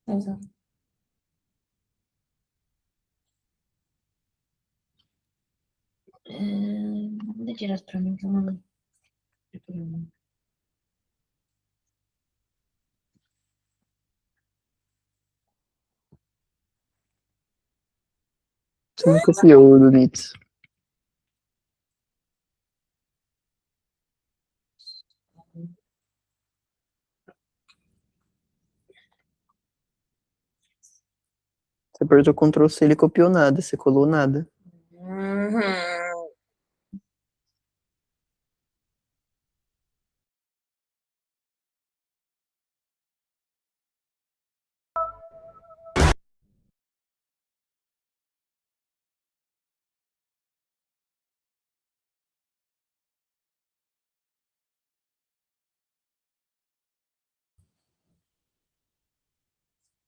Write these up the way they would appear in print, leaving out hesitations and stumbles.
Exato. Manda direto pra mim que eu não. Você não copiou o do Nitz. Você apertou Ctrl C, ele copiou nada, você colou nada. Uhum.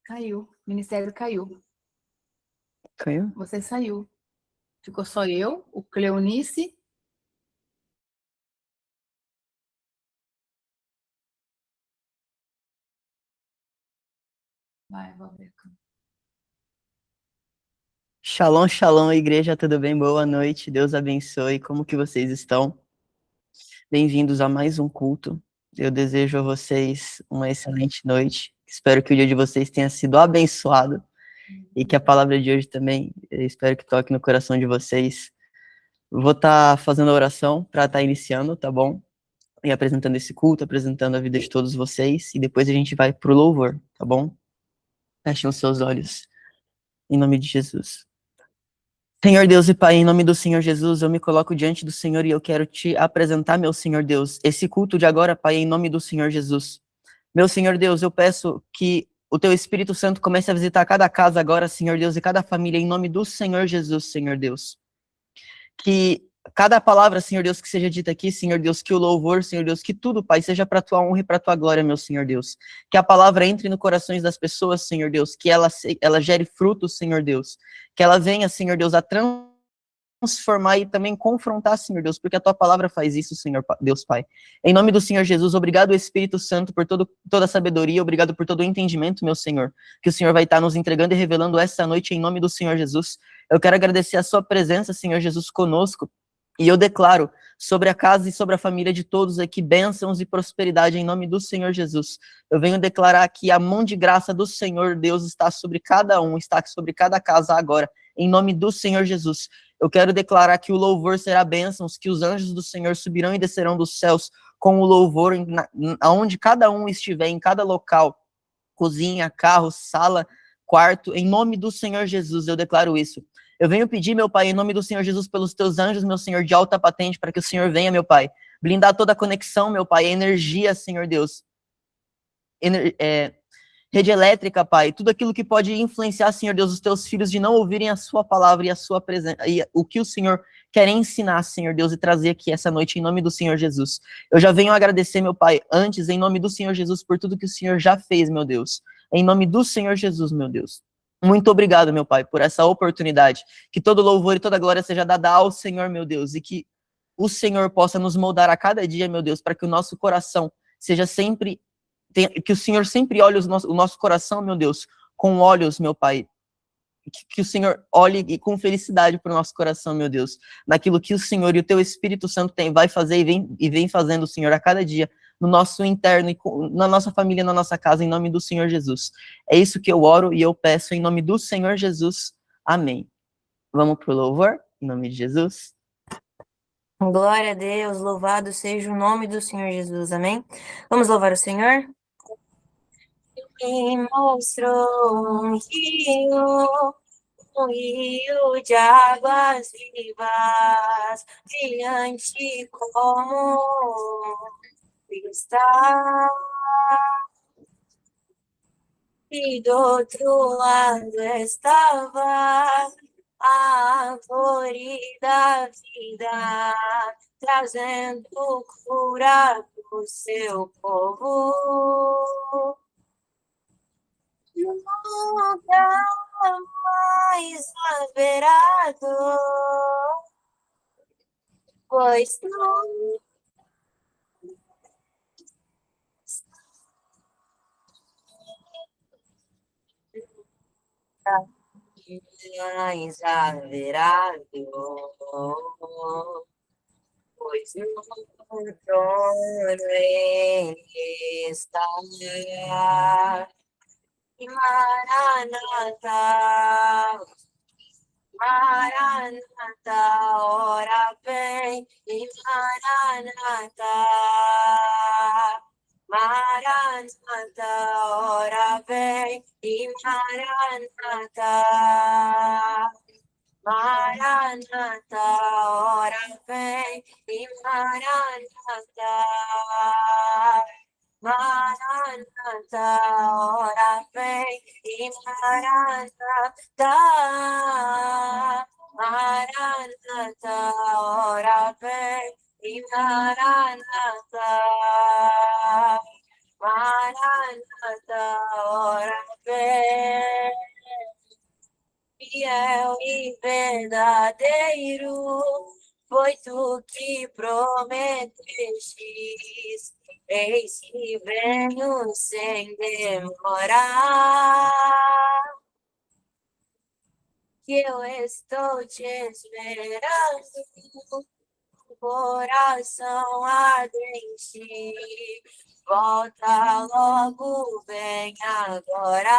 Caiu. O ministério caiu. Caiu? Você saiu. Ficou só eu, o Cleonice. Vai, vou ver. Shalom, shalom, igreja, tudo bem? Boa noite, Deus abençoe. Como que vocês estão? Bem-vindos a mais um culto. Eu desejo a vocês uma excelente noite. Espero que o dia de vocês tenha sido abençoado e que a palavra de hoje também, eu espero que toque no coração de vocês. Vou estar fazendo a oração para estar iniciando, tá bom? E apresentando esse culto, apresentando a vida de todos vocês, e depois a gente vai pro louvor, tá bom? Fechem os seus olhos, em nome de Jesus. Senhor Deus e Pai, em nome do Senhor Jesus, eu me coloco diante do Senhor e eu quero te apresentar, meu Senhor Deus, esse culto de agora, Pai, em nome do Senhor Jesus. Meu Senhor Deus, eu peço que o Teu Espírito Santo comece a visitar cada casa agora, Senhor Deus, e cada família, em nome do Senhor Jesus, Senhor Deus. Que cada palavra, Senhor Deus, que seja dita aqui, Senhor Deus, que o louvor, Senhor Deus, que tudo, Pai, seja para tua honra e para tua glória, meu Senhor Deus. Que a palavra entre no corações das pessoas, Senhor Deus, que ela gere frutos, Senhor Deus. Que ela venha, Senhor Deus, a transformar e também confrontar, Senhor Deus, porque a tua palavra faz isso, Senhor Deus Pai. Em nome do Senhor Jesus, obrigado, Espírito Santo, por toda a sabedoria, obrigado por todo o entendimento, meu Senhor, que o Senhor vai estar nos entregando e revelando essa noite em nome do Senhor Jesus. Eu quero agradecer a sua presença, Senhor Jesus, conosco, e eu declaro sobre a casa e sobre a família de todos aqui bênçãos e prosperidade em nome do Senhor Jesus. Eu venho declarar que a mão de graça do Senhor Deus está sobre cada um, está sobre cada casa agora, em nome do Senhor Jesus. Eu quero declarar que o louvor será bênçãos, que os anjos do Senhor subirão e descerão dos céus com o louvor, aonde cada um estiver, em cada local, cozinha, carro, sala, quarto, em nome do Senhor Jesus, eu declaro isso. Eu venho pedir, meu Pai, em nome do Senhor Jesus, pelos teus anjos, meu Senhor, de alta patente, para que o Senhor venha, meu Pai, blindar toda a conexão, meu Pai, a energia, Senhor Deus, rede elétrica, Pai, tudo aquilo que pode influenciar, Senhor Deus, os teus filhos de não ouvirem a sua palavra e a sua presença, e o que o Senhor quer ensinar, Senhor Deus, e trazer aqui essa noite em nome do Senhor Jesus. Eu já venho agradecer, meu Pai, antes, em nome do Senhor Jesus, por tudo que o Senhor já fez, meu Deus. Em nome do Senhor Jesus, meu Deus. Muito obrigado, meu Pai, por essa oportunidade. Que todo louvor e toda glória seja dada ao Senhor, meu Deus, e que o Senhor possa nos moldar a cada dia, meu Deus, para que o nosso coração seja sempre que o Senhor sempre olhe o nosso coração, meu Deus, com olhos, meu Pai. Que o Senhor olhe com felicidade para o nosso coração, meu Deus, naquilo que o Senhor e o Teu Espírito Santo vai fazer e vem fazendo, Senhor, a cada dia, no nosso interno, e na nossa família, na nossa casa, em nome do Senhor Jesus. É isso que eu oro e eu peço em nome do Senhor Jesus. Amém. Vamos pro louvor, em nome de Jesus. Glória a Deus, louvado seja o nome do Senhor Jesus, amém? Vamos louvar o Senhor? E mostrou um rio de águas vivas, brilhante como cristal. E do outro lado estava a árvore da vida, trazendo cura pro seu povo. Nunca mais haverá dor, pois não. mais haverá dor, pois no trono ele está. E Maranata, Maranata, ora vem, e Maranata, Maranata, ora vem, e Maranata, Maranata, ora vem, e Maranata, Maranata, ora vem, e Maranata, Maranata, ora vem, e Maranata, Maranata, ora vem. Fiel e verdadeiro, foi tu que prometestes. Eis que venho sem demorar, que eu estou te esperando, coração ardente. Volta logo, vem agora.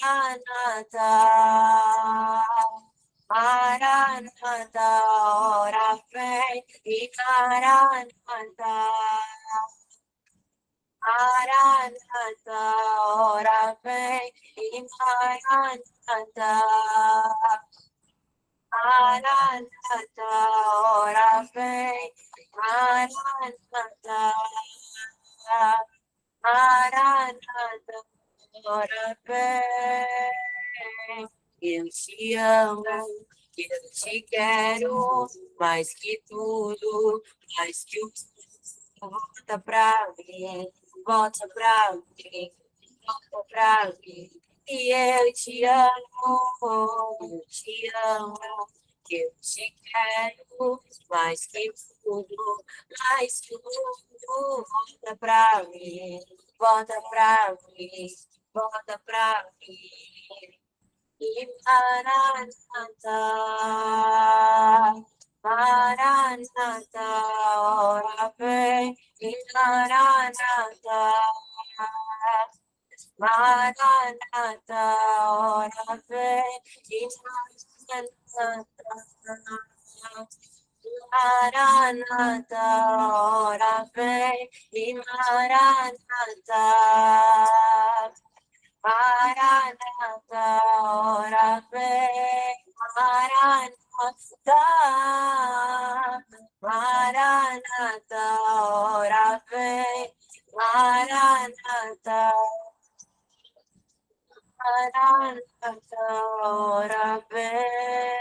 Maranata, Maranata, ora vem, e Maranata, Maranata, ora vem, e Maranata, Maranata, ora vem, Maranata, Maranata, ora vem. Eu te amo, eu te quero, mais que tudo, mais que o volta pra mim, volta pra mim, volta pra mim. E eu te amo, eu te quero, mais que tudo, mais que tudo, volta pra mim, volta pra mim, volta pra mim. E Maranata, Maranata, ora vem, e Maranata, Maranata, ora vem, e Maranata, Maranata, ora vem, e Maranata, Maranata, ora vem, Maranata, Maranata, ora vem, Maranata, Maranata, ora vem.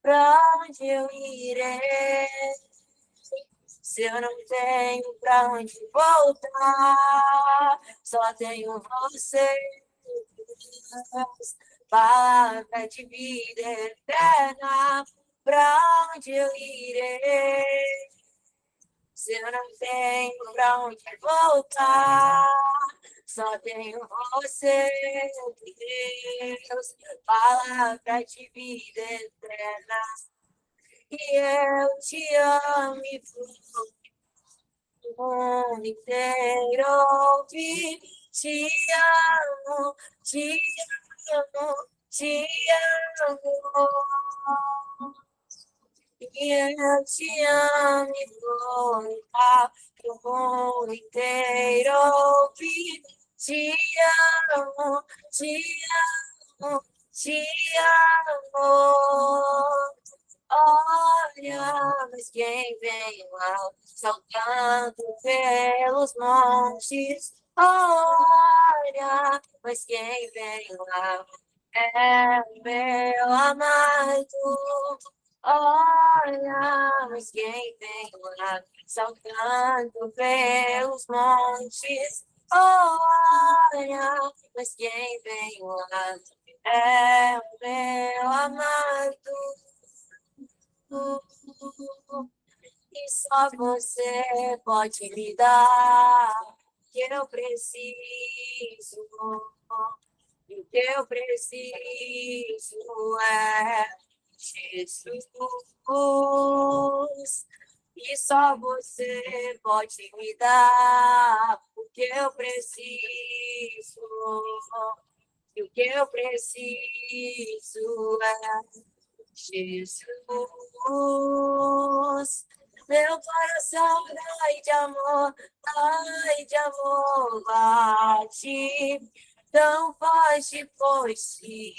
Pra onde eu irei? Se eu não tenho pra onde voltar, só tenho você, palavra de vida eterna. Pra onde eu irei? Se eu não tenho pra onde voltar, só tenho você, Deus, palavra de vida eterna. E eu te amo e o mundo inteiro ouve. Te amo, te amo, te amo. E eu te amo e vou levar pro mundo inteiro ouvir. Te amo, te amo, te amo. Olha, mas quem vem lá, saltando pelos montes. Olha, mas quem vem lá é o meu amado. Olha, mas quem vem lá, saltando pelos montes. Olha, mas quem vem lá é o meu amado. E só você pode me dar que eu preciso, e o que eu preciso é Jesus. E só você pode me dar o que eu preciso. E o que eu preciso é Jesus. Meu coração ai de amor, bate tão forte por ti,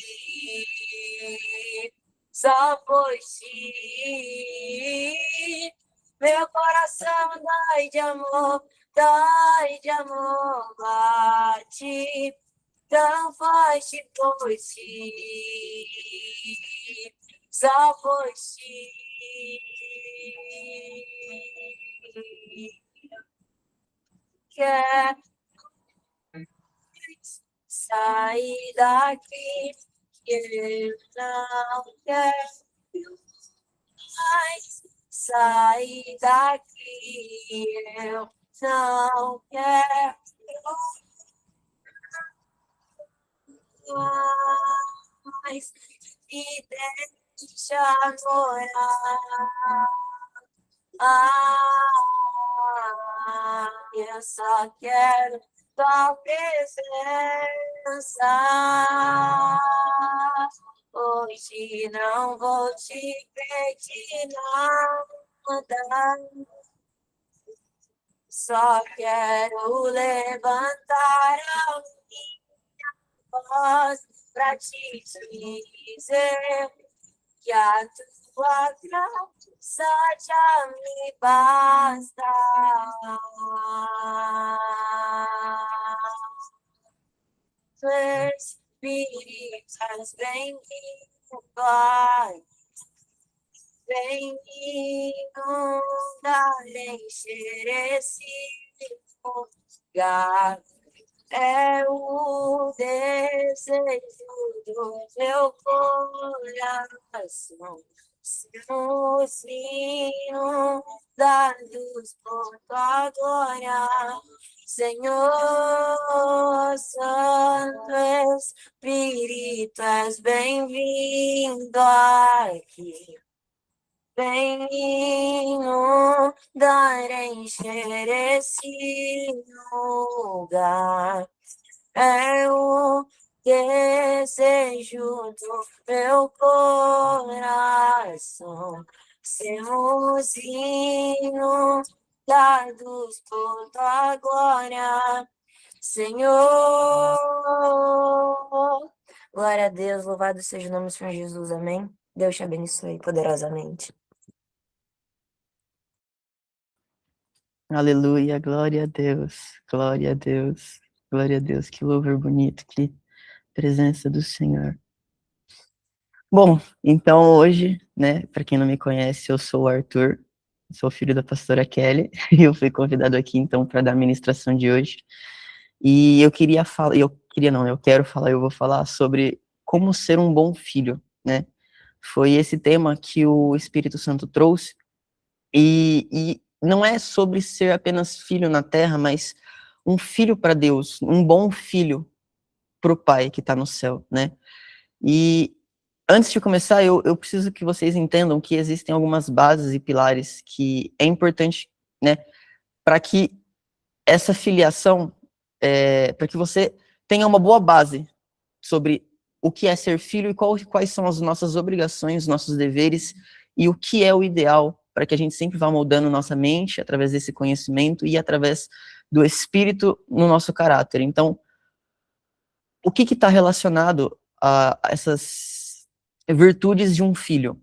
só por ti. Meu coração dai de amor, bate tão forte por ti, só por ti. Quer sair daqui, que eu não quero mais sair daqui, eu não quero mais me deixa morar. Eu só quero tua presença. Hoje não vou te pedir nada, só quero levantar a minha voz pra te dizer que a tua graça já me basta. Espíritas, bem-vindo, Pai. Vem inundar, encher esse lugar. É o desejo do meu coração. Sermos inundados por tua glória. Senhor Santo Espírito, és bem-vindo aqui. Vem inundar, encher esse lugar. É o desejo do meu coração. Sermos inundados por tua glória, Senhor. Glória a Deus, louvado seja o nome do Senhor Jesus, amém? Deus te abençoe poderosamente. Aleluia, glória a Deus, glória a Deus, glória a Deus, que louvor bonito, que presença do Senhor. Bom, então hoje, né, para quem não me conhece, eu sou o Arthur, sou filho da pastora Kelly, e eu fui convidado aqui então para dar a ministração de hoje. E eu queria falar, eu quero falar, eu vou falar sobre como ser um bom filho, né? Foi esse tema que o Espírito Santo trouxe, e não é sobre ser apenas filho na terra, mas um filho para Deus, um bom filho para o Pai que está no céu, né? E antes de começar, eu preciso que vocês entendam que existem algumas bases e pilares que é importante, né, para que essa filiação, para que você tenha uma boa base sobre o que é ser filho e quais são as nossas obrigações, nossos deveres e o que é o ideal para que a gente sempre vá moldando nossa mente através desse conhecimento e através do Espírito no nosso caráter. Então, o que está relacionado a essas virtudes de um filho?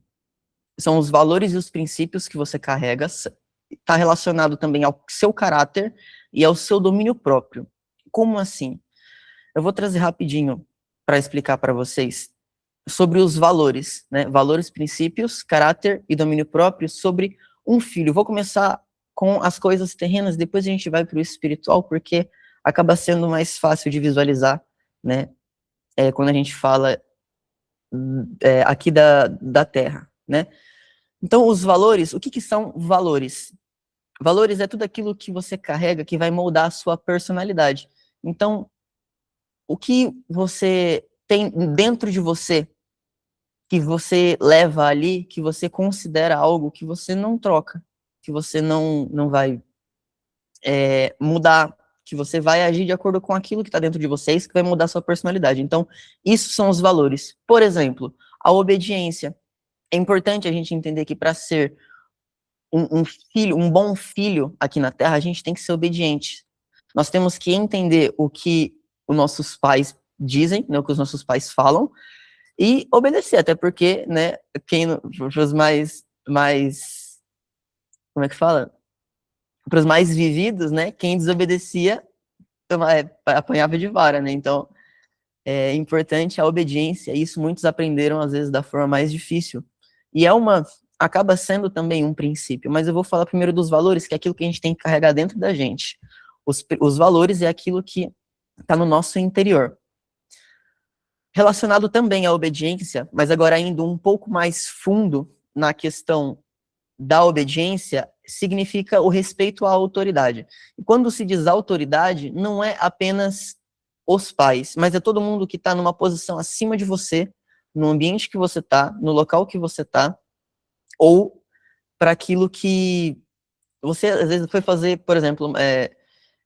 São os valores e os princípios que você carrega, está relacionado também ao seu caráter e ao seu domínio próprio. Como assim? Eu vou trazer rapidinho para explicar para vocês sobre os valores, né? Valores, princípios, caráter e domínio próprio sobre um filho. Vou começar com as coisas terrenas, depois a gente vai para o espiritual, porque acaba sendo mais fácil de visualizar, né? Quando a gente fala aqui da terra, né? Então, os valores, o que são valores? Valores é tudo aquilo que você carrega que vai moldar a sua personalidade. Então, o que você tem dentro de você, que você leva ali, que você considera algo que você não troca, que você não vai mudar, que você vai agir de acordo com aquilo que está dentro de vocês, que vai mudar a sua personalidade. Então, isso são os valores. Por exemplo, a obediência. É importante a gente entender que para ser um filho, um bom filho aqui na Terra, a gente tem que ser obediente. Nós temos que entender o que os nossos pais dizem, né, o que os nossos pais falam, e obedecer, até porque, né, para os mais, como é que fala? Para os mais vividos, né, quem desobedecia apanhava de vara, né, então é importante a obediência, e isso muitos aprenderam, às vezes, da forma mais difícil, e acaba sendo também um princípio, mas eu vou falar primeiro dos valores, que é aquilo que a gente tem que carregar dentro da gente. Os valores é aquilo que está no nosso interior. Relacionado também à obediência, mas agora indo um pouco mais fundo na questão da obediência, significa o respeito à autoridade. E quando se diz autoridade, não é apenas os pais, mas é todo mundo que está numa posição acima de você, no ambiente que você está, no local que você está, ou para aquilo que você às vezes foi fazer, por exemplo,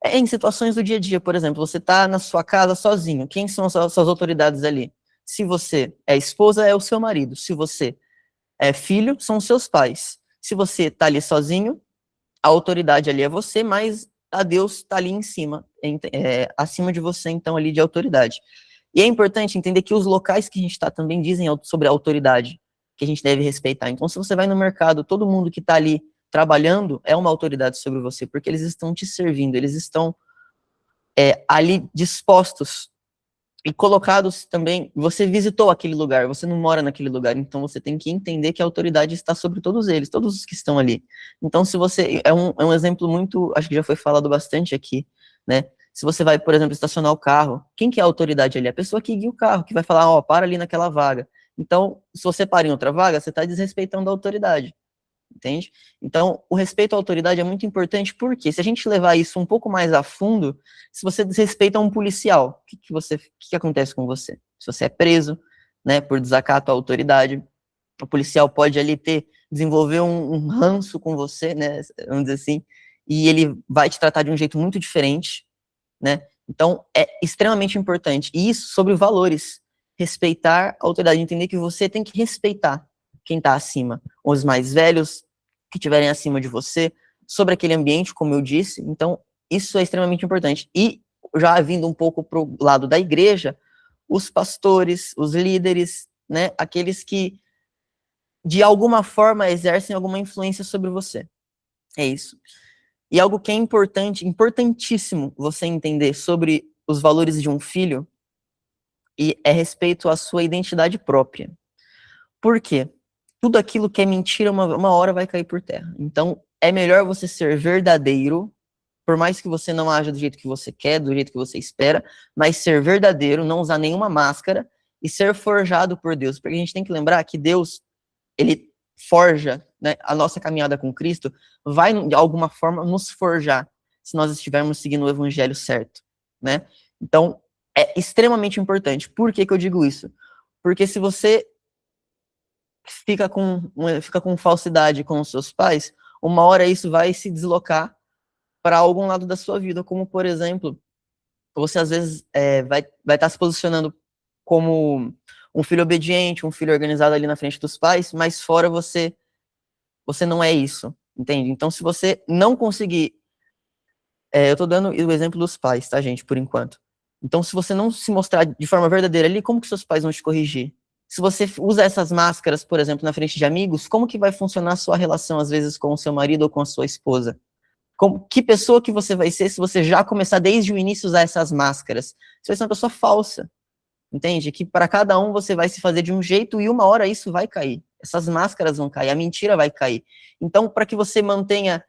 em situações do dia a dia, por exemplo, você está na sua casa sozinho, quem são as suas autoridades ali? Se você é esposa, é o seu marido. Se você é filho, são os seus pais. Se você está ali sozinho, a autoridade ali é você, mas a Deus está ali em cima, acima de você, então, ali de autoridade. E é importante entender que os locais que a gente está também dizem sobre a autoridade, que a gente deve respeitar. Então, se você vai no mercado, todo mundo que está ali trabalhando é uma autoridade sobre você, porque eles estão te servindo, eles estão ali dispostos e colocados também. Você visitou aquele lugar, você não mora naquele lugar, então você tem que entender que a autoridade está sobre todos eles, todos os que estão ali. Então, se você, é um exemplo muito, acho que já foi falado bastante aqui, né? Se você vai, por exemplo, estacionar o carro, quem que é a autoridade ali? A pessoa que guia o carro, que vai falar, ó, para ali naquela vaga. Então, se você para em outra vaga, você está desrespeitando a autoridade, entende? Então, o respeito à autoridade é muito importante, porque se a gente levar isso um pouco mais a fundo, se você desrespeita um policial, o que acontece com você? Se você é preso, né, por desacato à autoridade, o policial pode ali desenvolver um ranço com você, né, vamos dizer assim, e ele vai te tratar de um jeito muito diferente, né? Então, é extremamente importante. E isso sobre valores. Respeitar a autoridade, entender que você tem que respeitar quem está acima. Os mais velhos que estiverem acima de você, sobre aquele ambiente, como eu disse. Então, isso é extremamente importante. E, já vindo um pouco para o lado da igreja, os pastores, os líderes, né? Aqueles que, de alguma forma, exercem alguma influência sobre você. É isso. E algo que é importante, importantíssimo você entender sobre os valores de um filho, e é respeito à sua identidade própria. Por quê? Tudo aquilo que é mentira, uma hora vai cair por terra. Então, é melhor você ser verdadeiro, por mais que você não haja do jeito que você quer, do jeito que você espera, mas ser verdadeiro, não usar nenhuma máscara e ser forjado por Deus. Porque a gente tem que lembrar que Deus, ele forja, né, a nossa caminhada com Cristo, vai de alguma forma nos forjar, se nós estivermos seguindo o evangelho certo, né? Então, é extremamente importante. Por que que eu digo isso? Porque se você fica com falsidade com os seus pais, uma hora isso vai se deslocar para algum lado da sua vida, como, por exemplo, você às vezes vai estar se posicionando como um filho obediente, um filho organizado ali na frente dos pais, mas fora você não é isso, entende? Então, se você não conseguir, eu tô dando o exemplo dos pais, tá, gente, por enquanto. Então, se você não se mostrar de forma verdadeira ali, como que seus pais vão te corrigir? Se você usa essas máscaras, por exemplo, na frente de amigos, como que vai funcionar a sua relação, às vezes, com o seu marido ou com a sua esposa? Que pessoa que você vai ser se você já começar desde o início a usar essas máscaras? Você vai ser uma pessoa falsa, entende? Que para cada um você vai se fazer de um jeito e uma hora isso vai cair. Essas máscaras vão cair, a mentira vai cair. Então, para que você mantenha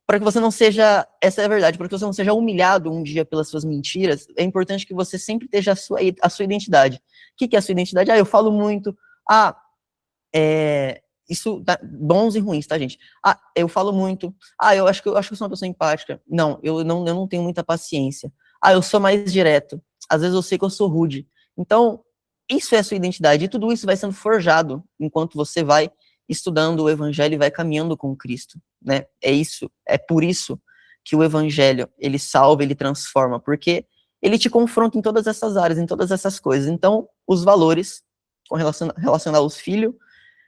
para que você não seja, essa é a verdade, para que você não seja humilhado um dia pelas suas mentiras, é importante que você sempre esteja a sua identidade. O que é a sua identidade? Eu falo muito, isso, bons e ruins, tá, gente? Ah, eu falo muito. Ah, eu acho que eu sou uma pessoa empática. Não, eu não tenho muita paciência. Ah, eu sou mais direto. Às vezes eu sei que eu sou rude. Então, isso é a sua identidade. E tudo isso vai sendo forjado enquanto você vai estudando o evangelho e vai caminhando com Cristo, né? É isso, é por isso que o evangelho, ele salva, ele transforma, porque ele te confronta em todas essas áreas, em todas essas coisas. Então, os valores com relação aos filhos,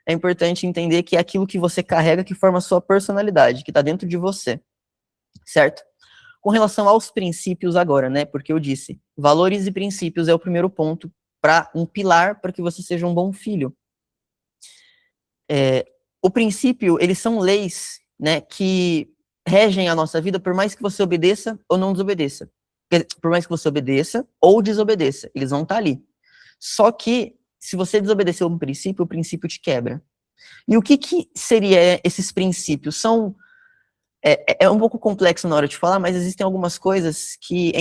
é importante entender que é aquilo que você carrega que forma a sua personalidade, que está dentro de você, certo? Com relação aos princípios agora, né? Porque eu disse, valores e princípios é o primeiro ponto para um pilar para que você seja um bom filho. O princípio, eles são leis, né, que regem a nossa vida por mais que você obedeça ou não desobedeça. Por mais que você obedeça ou desobedeça, eles vão estar ali. Só que, se você desobedecer um princípio, o princípio te quebra. E o que seria esses princípios? É um pouco complexo na hora de falar, mas existem algumas coisas que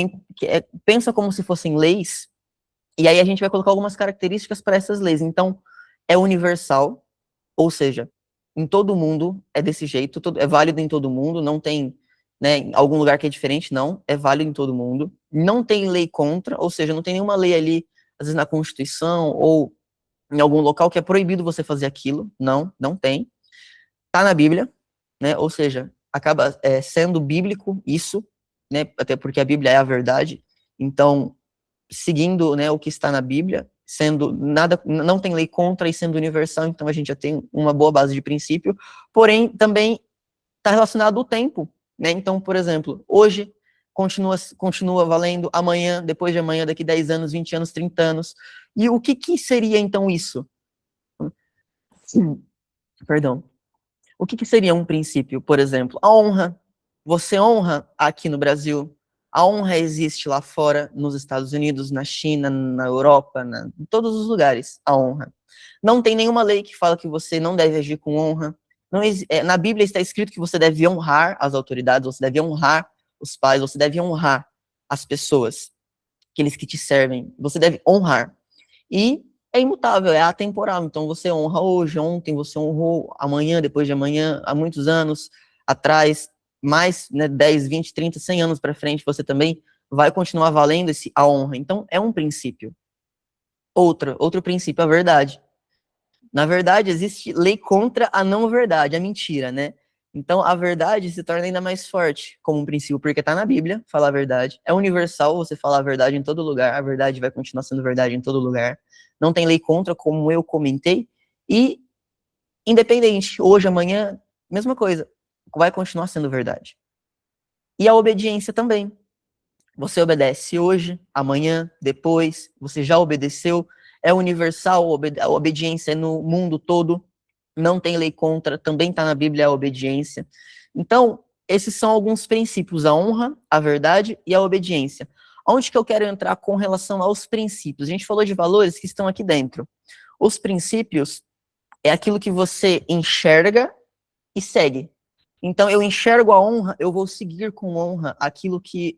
pensa como se fossem leis, e aí a gente vai colocar algumas características para essas leis. Então, é universal, ou seja, em todo mundo é desse jeito, é válido em todo mundo, não tem, né, em algum lugar que é diferente, não, é válido em todo mundo. Não tem lei contra, ou seja, não tem nenhuma lei ali, às vezes na Constituição ou em algum local que é proibido você fazer aquilo, não tem. Tá na Bíblia, né, ou seja, acaba sendo bíblico isso, né, até porque a Bíblia é a verdade, então, seguindo, né, o que está na Bíblia, sendo nada, não tem lei contra e sendo universal, então a gente já tem uma boa base de princípio, porém também está relacionado ao tempo, né? Então, por exemplo, hoje continua valendo, amanhã, depois de amanhã, daqui 10 anos, 20 anos, 30 anos. E o que seria então isso? Perdão. O que seria um princípio, por exemplo? A honra. Você honra aqui no Brasil. A honra existe lá fora, nos Estados Unidos, na China, na Europa, em todos os lugares, a honra. Não tem nenhuma lei que fala que você não deve agir com honra. Não, na Bíblia está escrito que você deve honrar as autoridades, você deve honrar os pais, você deve honrar as pessoas, aqueles que te servem. Você deve honrar. E é imutável, é atemporal. Então você honra hoje, ontem, você honrou amanhã, depois de amanhã, há muitos anos atrás, mais, né, 10, 20, 30, 100 anos para frente, você também vai continuar valendo a honra. Então é um princípio. Outro princípio, a verdade. Na verdade, existe lei contra a não verdade, a mentira, né? Então, a verdade se torna ainda mais forte como um princípio, porque está na Bíblia, falar a verdade. É universal você falar a verdade em todo lugar, a verdade vai continuar sendo verdade em todo lugar. Não tem lei contra, como eu comentei. E, independente, hoje, amanhã, mesma coisa, vai continuar sendo verdade. E a obediência também. Você obedece hoje, amanhã, depois, você já obedeceu. É universal, a obediência é no mundo todo, não tem lei contra, também está na Bíblia a obediência. Então, esses são alguns princípios, a honra, a verdade e a obediência. Onde que eu quero entrar com relação aos princípios? A gente falou de valores que estão aqui dentro. Os princípios é aquilo que você enxerga e segue. Então, eu enxergo a honra, eu vou seguir com honra aquilo que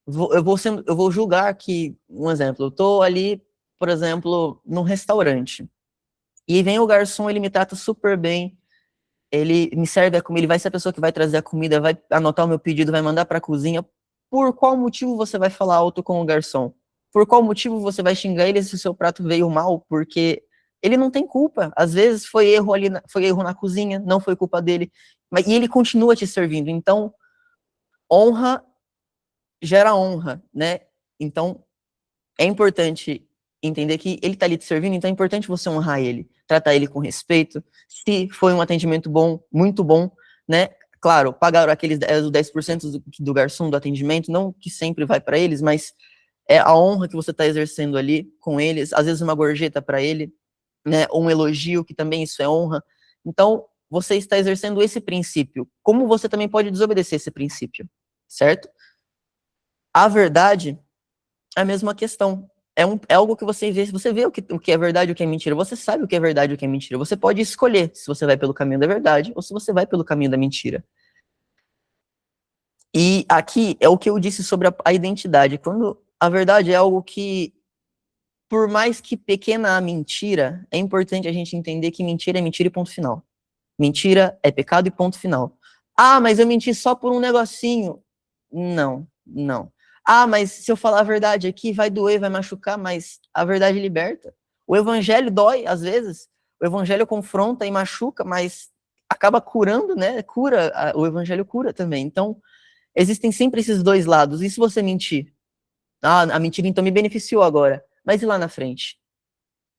eu vou julgar que, um exemplo, eu estou ali, por exemplo, num restaurante, e vem o garçom, ele me trata super bem, ele me serve a comida, ele vai ser a pessoa que vai trazer a comida, vai anotar o meu pedido, vai mandar para a cozinha. Por qual motivo você vai falar alto com o garçom? Por qual motivo você vai xingar ele se o seu prato veio mal? Porque ele não tem culpa. Às vezes foi erro ali, foi erro na cozinha, não foi culpa dele, e ele continua te servindo. Então, honra gera honra, né? Então, é importante entender que ele está ali te servindo, então é importante você honrar ele, tratar ele com respeito. Se foi um atendimento bom, muito bom, né? Claro, pagar aqueles 10% do garçom do atendimento, não que sempre vai para eles, mas é a honra que você está exercendo ali com eles, às vezes uma gorjeta para ele, né? Ou um elogio, que também isso é honra. Então, você está exercendo esse princípio. Como você também pode desobedecer esse princípio, certo? A verdade é a mesma questão. É algo que você vê o que é verdade e o que é mentira. Você sabe o que é verdade e o que é mentira. Você pode escolher se você vai pelo caminho da verdade ou se você vai pelo caminho da mentira. E aqui é o que eu disse sobre a identidade. Quando a verdade é algo que por mais que pequena a mentira, é importante a gente entender que mentira é mentira e ponto final. Mentira é pecado e ponto final. Ah, mas eu menti só por um negocinho. Não, não. Ah, mas se eu falar a verdade aqui, vai doer, vai machucar, mas a verdade liberta. O evangelho dói, às vezes. O evangelho confronta e machuca, mas acaba curando, né? O evangelho cura também. Então, existem sempre esses dois lados. E se você mentir? Ah, a mentira então me beneficiou agora. Mas e lá na frente?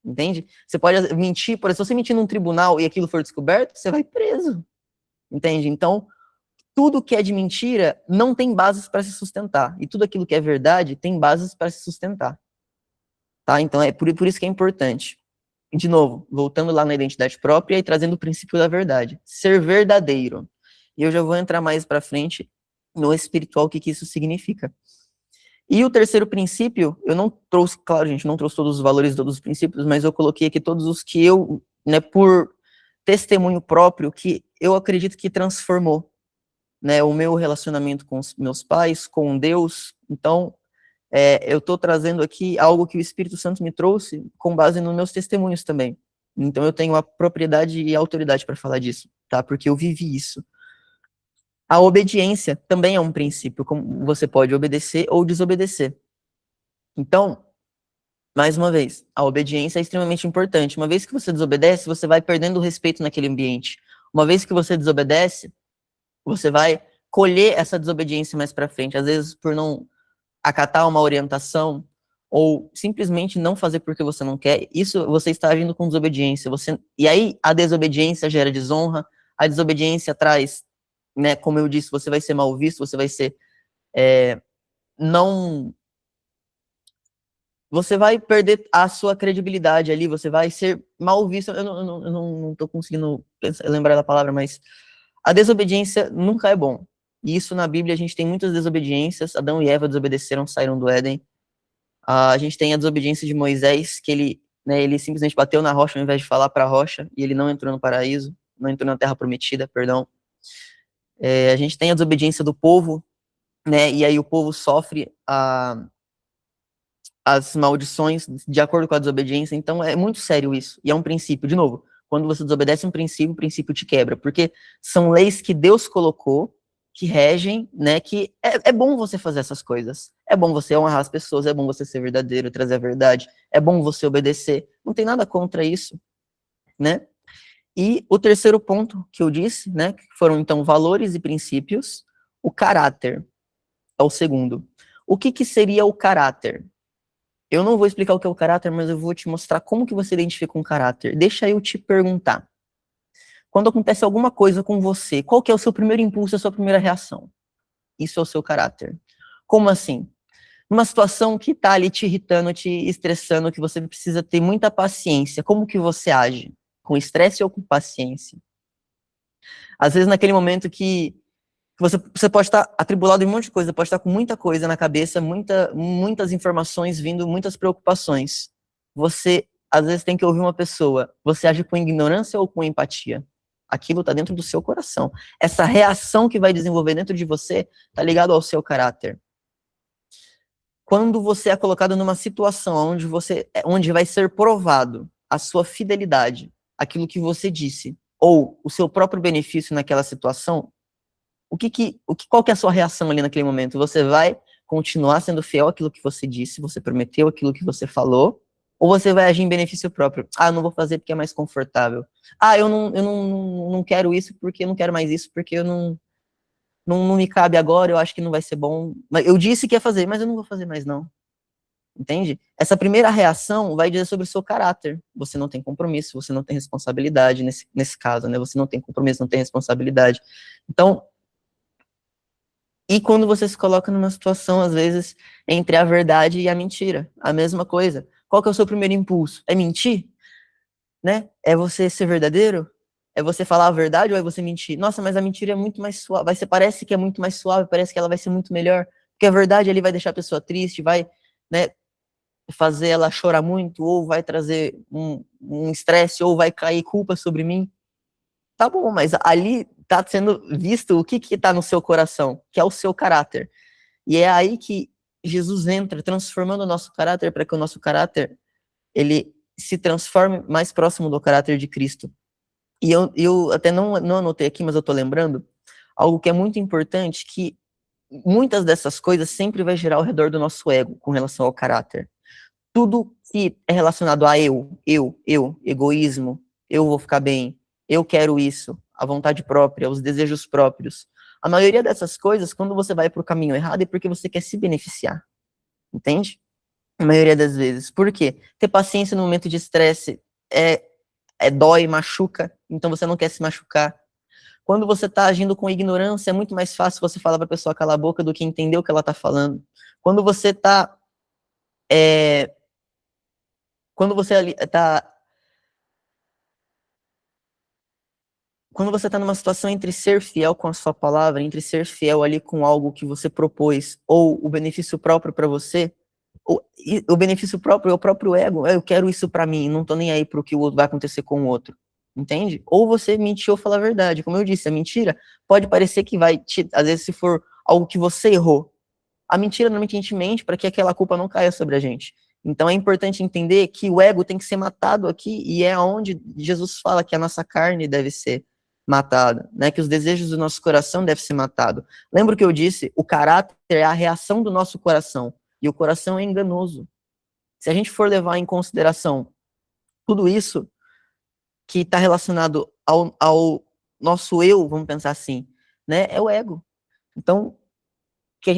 Entende? Você pode mentir, por exemplo, se você mentir num tribunal e aquilo for descoberto, você vai preso. Entende? Então, tudo que é de mentira não tem bases para se sustentar. E tudo aquilo que é verdade tem bases para se sustentar. Tá? Então, é por isso que é importante. E, de novo, voltando lá na identidade própria e trazendo o princípio da verdade. Ser verdadeiro. E eu já vou entrar mais para frente no espiritual, o que isso significa. E o terceiro princípio, eu não trouxe, claro, gente, não trouxe todos os valores, todos os princípios, mas eu coloquei aqui todos os que eu, né, por testemunho próprio, que eu acredito que transformou, né, o meu relacionamento com os meus pais, com Deus. Então, eu estou trazendo aqui algo que o Espírito Santo me trouxe com base nos meus testemunhos também. Então, eu tenho a propriedade e a autoridade para falar disso, tá? Porque eu vivi isso. A obediência também é um princípio, como você pode obedecer ou desobedecer. Então, mais uma vez, a obediência é extremamente importante. Uma vez que você desobedece, você vai perdendo o respeito naquele ambiente. Uma vez que você desobedece, você vai colher essa desobediência mais para frente. Às vezes, por não acatar uma orientação ou simplesmente não fazer porque você não quer, isso você está agindo com desobediência. E aí, a desobediência gera desonra, a desobediência traz, né, como eu disse, você vai ser mal visto, você vai ser não, você vai perder a sua credibilidade ali, você vai ser mal visto. Eu não tô conseguindo lembrar da palavra, mas a desobediência nunca é bom. E isso na Bíblia a gente tem muitas desobediências. Adão e Eva desobedeceram, saíram do Éden. A gente tem a desobediência de Moisés, que ele simplesmente bateu na rocha ao invés de falar para a rocha, e ele não entrou no paraíso, não entrou na terra prometida, perdão. A gente tem a desobediência do povo, né, e aí o povo sofre as maldições de acordo com a desobediência. Então é muito sério isso, e é um princípio. De novo, quando você desobedece um princípio, o princípio te quebra, porque são leis que Deus colocou, que regem, né, que é bom você fazer essas coisas, é bom você honrar as pessoas, é bom você ser verdadeiro, trazer a verdade, é bom você obedecer, não tem nada contra isso, né? E o terceiro ponto que eu disse, né, que foram então valores e princípios, o caráter é o segundo. O que seria o caráter? Eu não vou explicar o que é o caráter, mas eu vou te mostrar como que você identifica um caráter. Deixa eu te perguntar. Quando acontece alguma coisa com você, qual que é o seu primeiro impulso, a sua primeira reação? Isso é o seu caráter. Como assim? Numa situação que tá ali te irritando, te estressando, que você precisa ter muita paciência, como que você age? Com estresse ou com paciência? Às vezes naquele momento que você pode estar atribulado em um monte de coisa, pode estar com muita coisa na cabeça, muitas informações vindo, muitas preocupações. Você, às vezes, tem que ouvir uma pessoa. Você age com ignorância ou com empatia? Aquilo está dentro do seu coração. Essa reação que vai desenvolver dentro de você está ligado ao seu caráter. Quando você é colocado numa situação onde vai ser provado a sua fidelidade, aquilo que você disse, ou o seu próprio benefício naquela situação, qual que é a sua reação ali naquele momento? Você vai continuar sendo fiel àquilo que você disse, você prometeu aquilo que você falou, ou você vai agir em benefício próprio? Ah, eu não vou fazer porque é mais confortável. Ah, eu não quero isso porque eu não quero mais isso porque eu não me cabe agora, eu acho que não vai ser bom. Eu disse que ia fazer, mas eu não vou fazer mais não. Entende? Essa primeira reação vai dizer sobre o seu caráter. Você não tem compromisso, você não tem responsabilidade nesse caso, né? Você não tem compromisso, não tem responsabilidade. Então, e quando você se coloca numa situação, às vezes, entre a verdade e a mentira, a mesma coisa. Qual que é o seu primeiro impulso? É mentir? Né? É você ser verdadeiro? É você falar a verdade ou é você mentir? Nossa, mas a mentira é muito mais suave. Parece que é muito mais suave, parece que ela vai ser muito melhor. Porque a verdade ali vai deixar a pessoa triste, vai, né, fazer ela chorar muito, ou vai trazer um estresse, ou vai cair culpa sobre mim. Tá bom, mas ali tá sendo visto o que tá no seu coração, que é o seu caráter. E é aí que Jesus entra, transformando o nosso caráter para que o nosso caráter ele se transforme mais próximo do caráter de Cristo. E eu até não anotei aqui, mas eu tô lembrando, algo que é muito importante, que muitas dessas coisas sempre vai girar ao redor do nosso ego, com relação ao caráter. Tudo que é relacionado a egoísmo, eu vou ficar bem, eu quero isso, a vontade própria, os desejos próprios. A maioria dessas coisas, quando você vai para o caminho errado, é porque você quer se beneficiar. Entende? A maioria das vezes. Por quê? Ter paciência no momento de estresse dói, machuca, então você não quer se machucar. Quando você está agindo com ignorância, é muito mais fácil você falar para a pessoa calar a boca do que entender o que ela está falando. Quando você está quando você está numa situação entre ser fiel com a sua palavra, entre ser fiel ali com algo que você propôs, ou o benefício próprio para você, o benefício próprio é o próprio ego, eu quero isso para mim, não tô nem aí pro que vai acontecer com o outro, entende? Ou você mentiu ou falar a verdade, como eu disse, a mentira pode parecer que vai às vezes se for algo que você errou, a mentira normalmente a gente mente para que aquela culpa não caia sobre a gente. Então é importante entender que o ego tem que ser matado aqui, e é onde Jesus fala que a nossa carne deve ser matada, né? Que os desejos do nosso coração devem ser matados. Lembra o que eu disse? O caráter é a reação do nosso coração, e o coração é enganoso. Se a gente for levar em consideração tudo isso que está relacionado ao nosso eu, vamos pensar assim, né? É o ego. Então, que a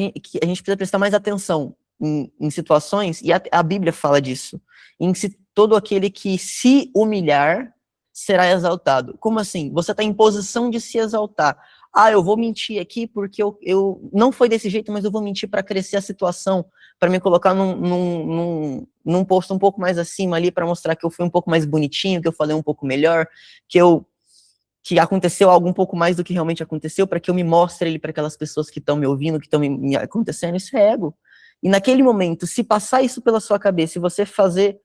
gente precisa prestar mais atenção em situações, e a Bíblia fala disso, em se todo aquele que se humilhar será exaltado. Como assim? Você está em posição de se exaltar. Ah, eu vou mentir aqui porque eu não foi desse jeito, mas eu vou mentir para crescer a situação, para me colocar num posto um pouco mais acima ali, para mostrar que eu fui um pouco mais bonitinho, que eu falei um pouco melhor, que aconteceu algo um pouco mais do que realmente aconteceu, para que eu me mostre ele para aquelas pessoas que estão me ouvindo, que estão me acontecendo. Isso é ego. E naquele momento, se passar isso pela sua cabeça e você fazer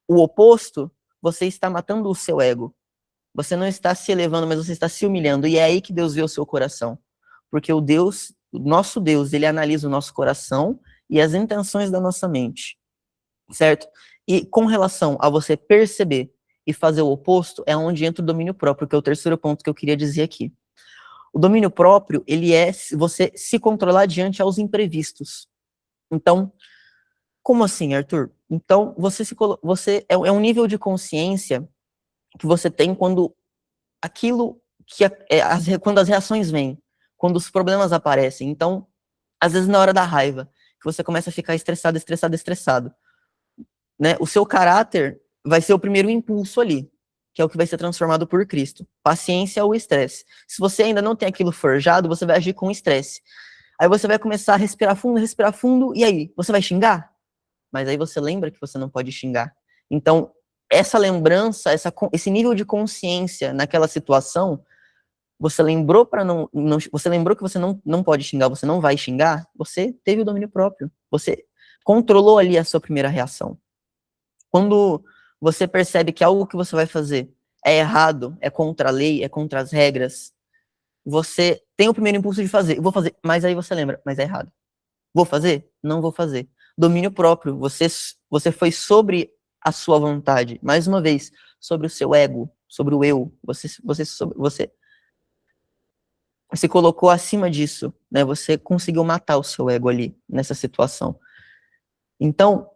o oposto, você está matando o seu ego. Você não está se elevando, mas você está se humilhando. E é aí que Deus vê o seu coração. Porque o nosso Deus, ele analisa o nosso coração e as intenções da nossa mente. Certo? E com relação a você perceber e fazer o oposto, é onde entra o domínio próprio, que é o terceiro ponto que eu queria dizer aqui. O domínio próprio, ele é você se controlar diante aos imprevistos. Então, como assim, Arthur? Então, você é um nível de consciência que você tem quando aquilo quando as reações vêm, quando os problemas aparecem. Então, às vezes na hora da raiva, que você começa a ficar estressado, né? O seu caráter vai ser o primeiro impulso ali, que é o que vai ser transformado por Cristo. Paciência ou estresse. Se você ainda não tem aquilo forjado, você vai agir com estresse. Aí você vai começar a respirar fundo, e aí? Você vai xingar? Mas aí você lembra que você não pode xingar. Então, essa lembrança, esse nível de consciência naquela situação, você lembrou você lembrou que você não pode xingar, você não vai xingar, você teve o domínio próprio. Você controlou ali a sua primeira reação. Quando você percebe que algo que você vai fazer é errado, é contra a lei, é contra as regras, você tem o primeiro impulso de fazer. Vou fazer, mas aí você lembra, mas é errado. Vou fazer? Não vou fazer. Domínio próprio. Você foi sobre a sua vontade. Mais uma vez, sobre o seu ego, sobre o eu. Você se colocou acima disso, né? Você conseguiu matar o seu ego ali, nessa situação. Então,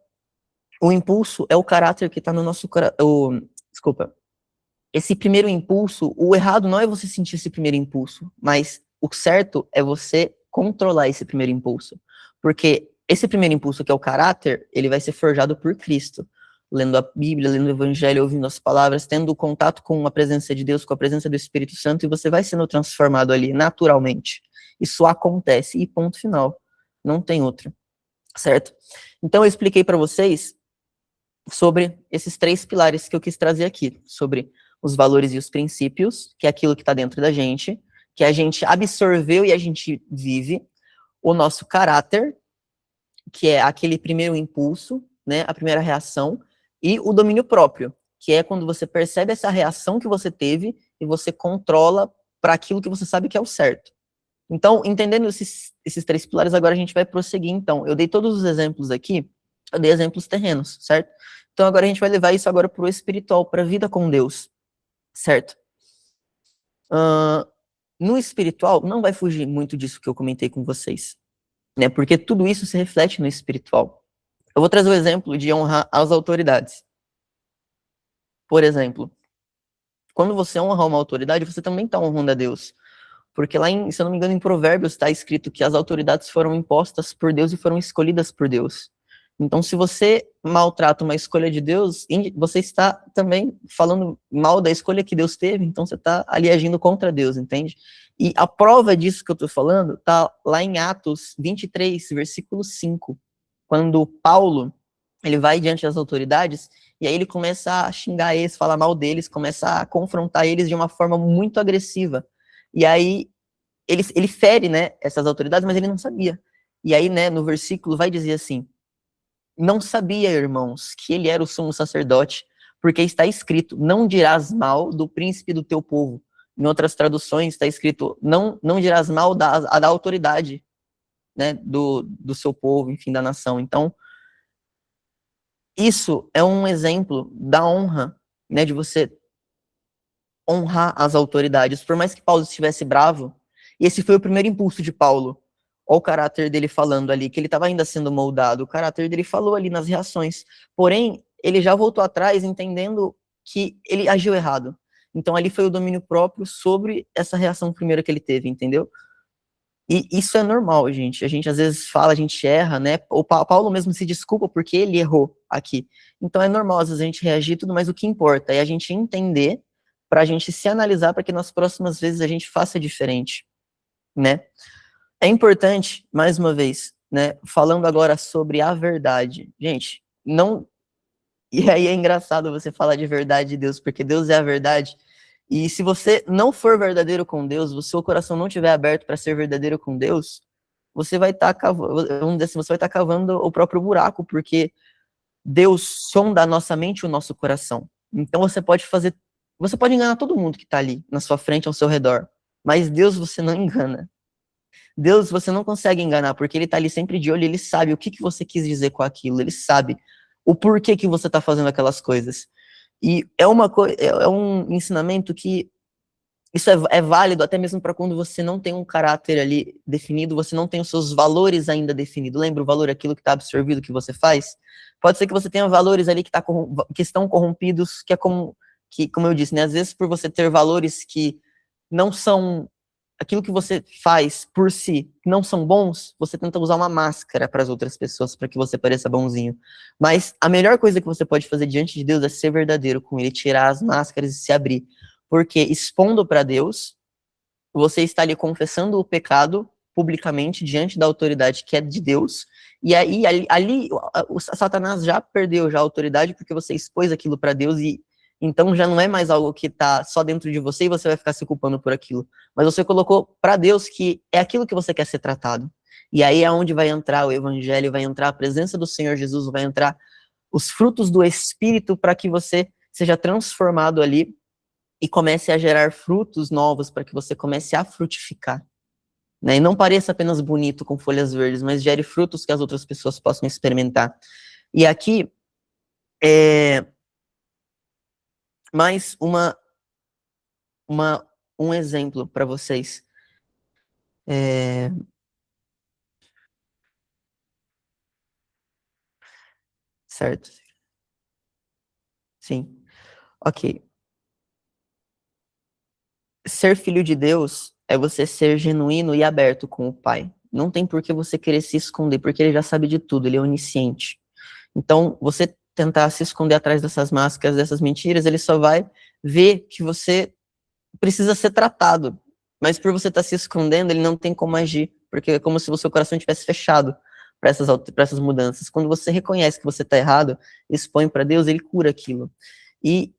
o impulso é o caráter que está no nosso coração. Desculpa. Esse primeiro impulso, o errado não é você sentir esse primeiro impulso, mas o certo é você controlar esse primeiro impulso. Porque esse primeiro impulso, que é o caráter, ele vai ser forjado por Cristo. Lendo a Bíblia, lendo o Evangelho, ouvindo as palavras, tendo contato com a presença de Deus, com a presença do Espírito Santo, e você vai sendo transformado ali, naturalmente. Isso acontece, e ponto final. Não tem outra. Certo? Então eu expliquei para vocês sobre esses 3 pilares que eu quis trazer aqui, sobre os valores e os princípios, que é aquilo que está dentro da gente, que a gente absorveu e a gente vive, o nosso caráter, que é aquele primeiro impulso, né, a primeira reação, e o domínio próprio, que é quando você percebe essa reação que você teve e você controla para aquilo que você sabe que é o certo. Então, entendendo esses 3 pilares, agora a gente vai prosseguir, então. Eu dei todos os exemplos aqui, eu dei exemplos terrenos, certo? Então agora a gente vai levar isso agora para o espiritual, para a vida com Deus, certo? No espiritual, não vai fugir muito disso que eu comentei com vocês, né? Porque tudo isso se reflete no espiritual. Eu vou trazer o exemplo de honrar as autoridades. Por exemplo, quando você honra uma autoridade, você também está honrando a Deus. Porque lá, se eu não me engano, em Provérbios está escrito que as autoridades foram impostas por Deus e foram escolhidas por Deus. Então, se você maltrata uma escolha de Deus, você está também falando mal da escolha que Deus teve, então você está ali agindo contra Deus, entende? E a prova disso que eu estou falando está lá em Atos 23, versículo 5, quando Paulo, ele vai diante das autoridades, e aí ele começa a xingar eles, falar mal deles, começa a confrontar eles de uma forma muito agressiva. E aí ele fere, né, essas autoridades, mas ele não sabia. E aí, né, no versículo vai dizer assim: não sabia, irmãos, que ele era o sumo sacerdote, porque está escrito: não dirás mal do príncipe do teu povo. Em outras traduções está escrito: não dirás mal da autoridade, né, do seu povo, enfim, da nação. Então, isso é um exemplo da honra, né, de você honrar as autoridades. Por mais que Paulo estivesse bravo, e esse foi o primeiro impulso de Paulo. Olha o caráter dele falando ali, que ele estava ainda sendo moldado. O caráter dele falou ali nas reações. Porém, ele já voltou atrás entendendo que ele agiu errado. Então, ali foi o domínio próprio sobre essa reação primeira que ele teve, entendeu? E isso é normal, gente. A gente às vezes fala, a gente erra, né? O Paulo mesmo se desculpa porque ele errou aqui. Então é normal às vezes a gente reagir e tudo, mas o que importa é a gente entender para a gente se analisar para que nas próximas vezes a gente faça diferente, né? É importante, mais uma vez, né? Falando agora sobre a verdade. Gente, não. E aí é engraçado você falar de verdade de Deus, porque Deus é a verdade. E se você não for verdadeiro com Deus, o seu coração não estiver aberto para ser verdadeiro com Deus, você vai estar cavando, vamos dizer assim, você vai estar cavando o próprio buraco, porque Deus sonda a nossa mente e o nosso coração. Então você pode enganar todo mundo que está ali na sua frente, ao seu redor, mas Deus você não engana. Deus você não consegue enganar, porque ele está ali sempre de olho, ele sabe o que você quis dizer com aquilo, ele sabe o porquê que você está fazendo aquelas coisas. E é um ensinamento que isso é válido até mesmo para quando você não tem um caráter ali definido, você não tem os seus valores ainda definidos. Lembra o valor é aquilo que está absorvido que você faz? Pode ser que você tenha valores ali que estão corrompidos, como eu disse, né? Às vezes por você ter valores que não são aquilo que você faz por si, que não são bons, você tenta usar uma máscara para as outras pessoas, para que você pareça bonzinho. Mas a melhor coisa que você pode fazer diante de Deus é ser verdadeiro com ele, tirar as máscaras e se abrir. Porque expondo para Deus, você está ali confessando o pecado publicamente diante da autoridade que é de Deus, e aí ali o Satanás já perdeu já a autoridade porque você expôs aquilo para Deus e então já não é mais algo que está só dentro de você e você vai ficar se culpando por aquilo, mas você colocou para Deus que é aquilo que você quer ser tratado. E aí é onde vai entrar o evangelho, vai entrar a presença do Senhor Jesus, vai entrar os frutos do Espírito para que você seja transformado ali e comece a gerar frutos novos para que você comece a frutificar, né? E não pareça apenas bonito com folhas verdes, mas gere frutos que as outras pessoas possam experimentar. E aqui é mais um exemplo para vocês. Certo? Sim. Ok. Ser filho de Deus é você ser genuíno e aberto com o Pai. Não tem por que você querer se esconder, porque ele já sabe de tudo, ele é onisciente. Então, você tentar se esconder atrás dessas máscaras, dessas mentiras, ele só vai ver que você precisa ser tratado. Mas por você estar se escondendo, ele não tem como agir, porque é como se o seu coração tivesse fechado para essas mudanças. Quando você reconhece que você está errado, expõe para Deus, ele cura aquilo. E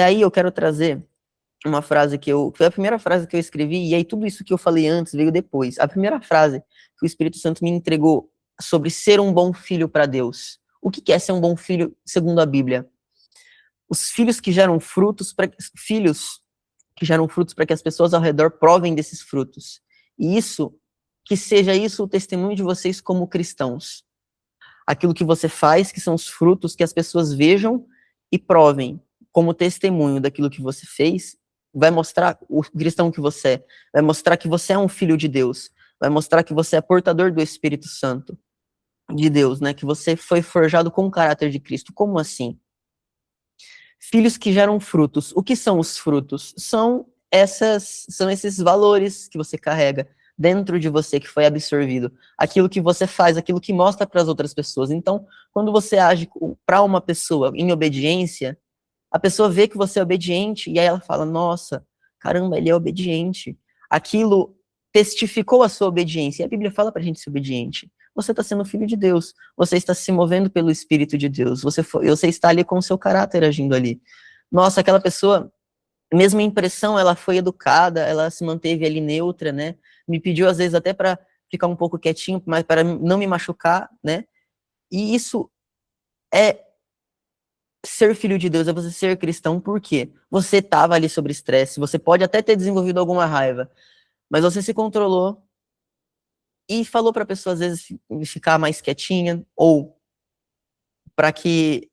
aí eu quero trazer uma frase foi a primeira frase que eu escrevi, e aí tudo isso que eu falei antes veio depois. A primeira frase que o Espírito Santo me entregou sobre ser um bom filho para Deus. O que é ser um bom filho segundo a Bíblia? Os filhos que geram frutos para que as pessoas ao redor provem desses frutos. E que seja isso o testemunho de vocês como cristãos. Aquilo que você faz, que são os frutos que as pessoas vejam e provem como testemunho daquilo que você fez, vai mostrar o cristão que você é, vai mostrar que você é um filho de Deus, vai mostrar que você é portador do Espírito Santo de Deus, né? Que você foi forjado com o caráter de Cristo. Como assim? Filhos que geram frutos. O que são os frutos? São esses valores que você carrega dentro de você, que foi absorvido. Aquilo que você faz, aquilo que mostra para as outras pessoas. Então, quando você age para uma pessoa em obediência, a pessoa vê que você é obediente e aí ela fala, nossa, caramba, ele é obediente. Aquilo testificou a sua obediência. E a Bíblia fala para a gente ser obediente. Você está sendo filho de Deus. Você está se movendo pelo Espírito de Deus. Você está ali com o seu caráter agindo ali. Nossa, aquela pessoa, mesma impressão, ela foi educada, ela se manteve ali neutra, né? Me pediu às vezes até para ficar um pouco quietinho, mas para não me machucar, né? E isso é ser filho de Deus, é você ser cristão, por quê? Você estava ali sob estresse, você pode até ter desenvolvido alguma raiva, mas você se controlou e falou para a pessoa, às vezes, ficar mais quietinha, ou para que